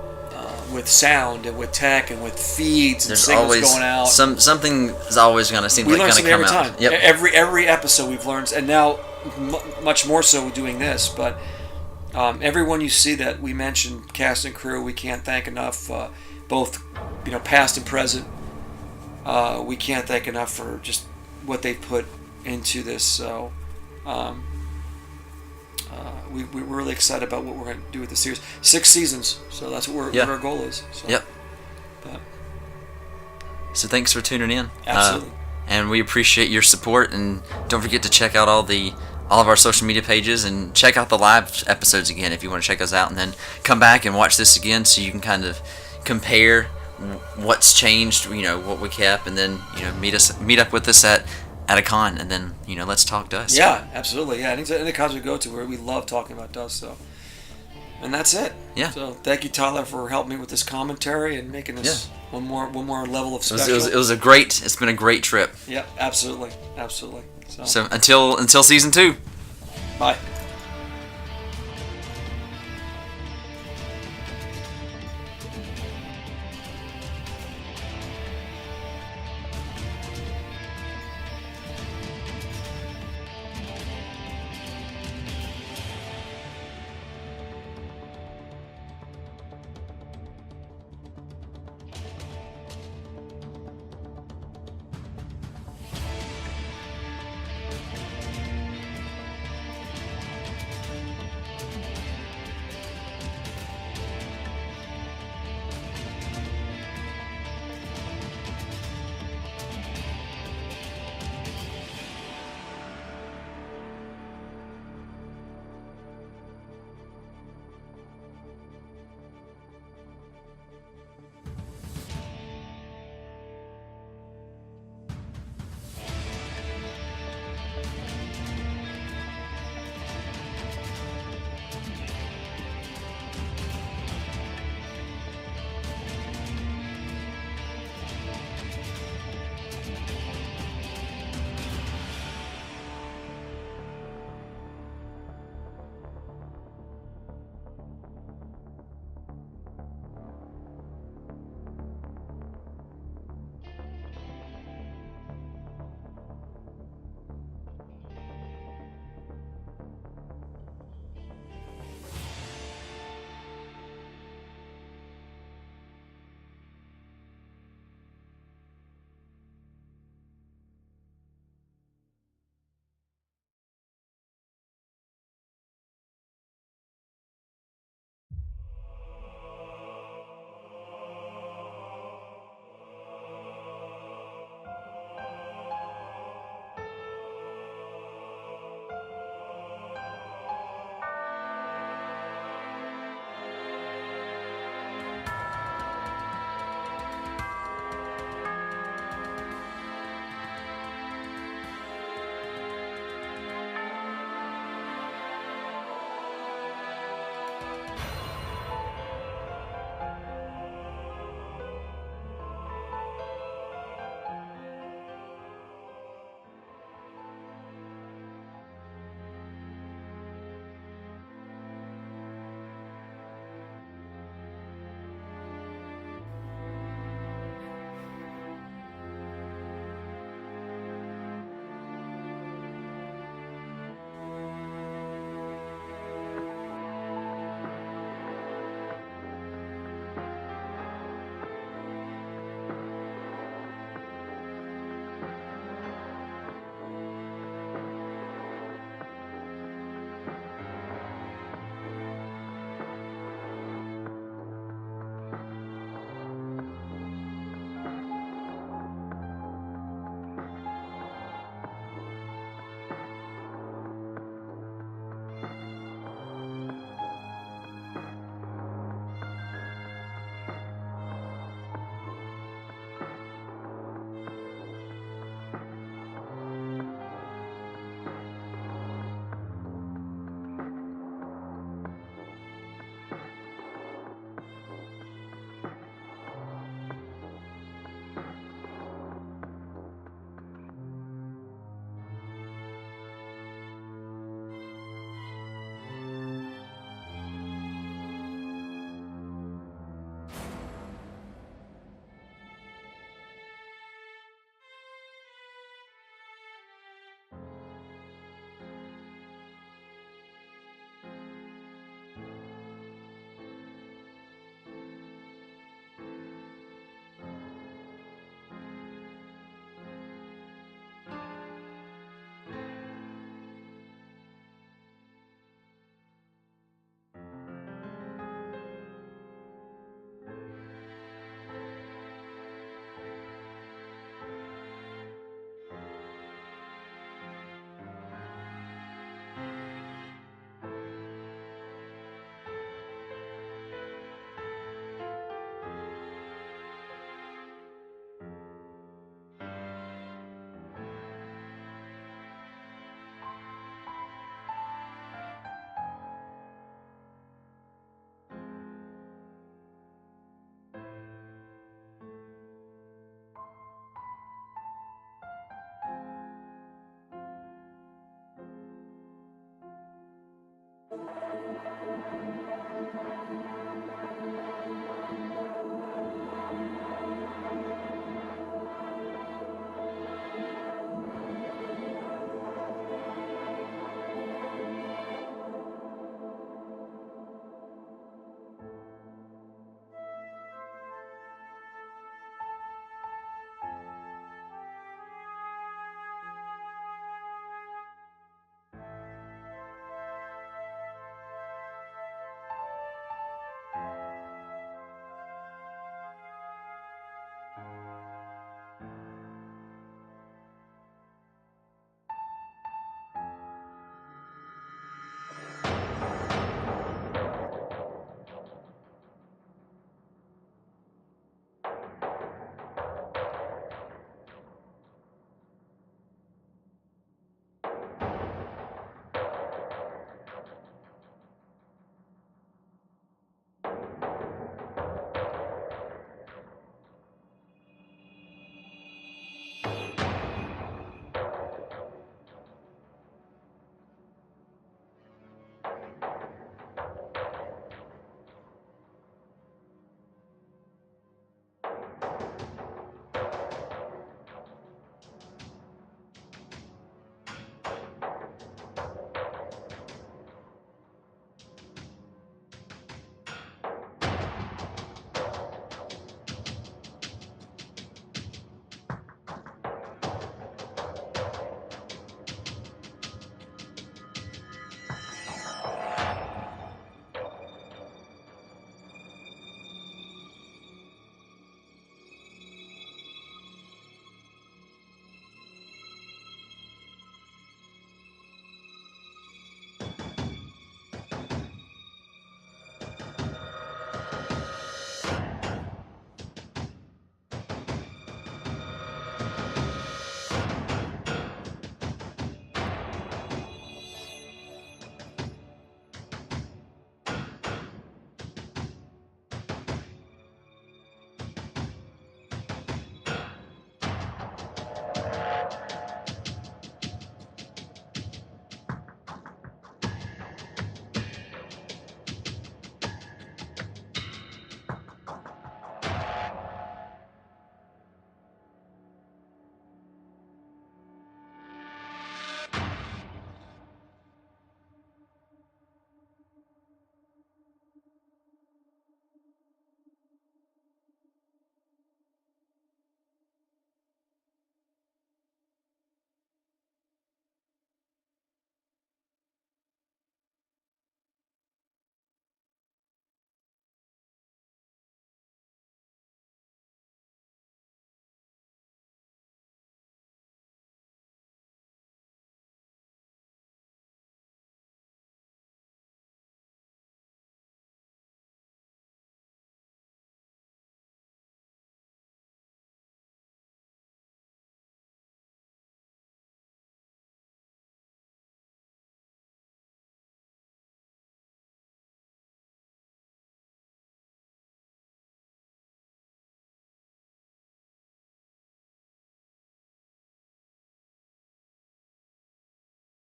with sound and with tech and with feeds and signals going out. Something is always going to seem like going to come every out. Time. Yep. Every episode we've learned, and now much more so doing this. But everyone you see that we mentioned, cast and crew, we can't thank enough. Both, past and present. We can't thank enough for just what they put into this. So, we're really excited about what we're going to do with the series. 6 seasons, so that's what our goal is. So. Yep. But. So thanks for tuning in. Absolutely. And we appreciate your support. And don't forget to check out all of our social media pages, and check out the live episodes again if you want to check us out. And then come back and watch this again so you can kind of compare what's changed, what we kept, and then meet up with us at a con, and then let's talk Dusk. Yeah, absolutely. Yeah, any cons we go to where we love talking about Dusk. So, and that's it. Yeah. So thank you, Tyler, for helping me with this commentary and making this one more level of special. It's been a great trip. Yeah, absolutely. So until season 2. Bye.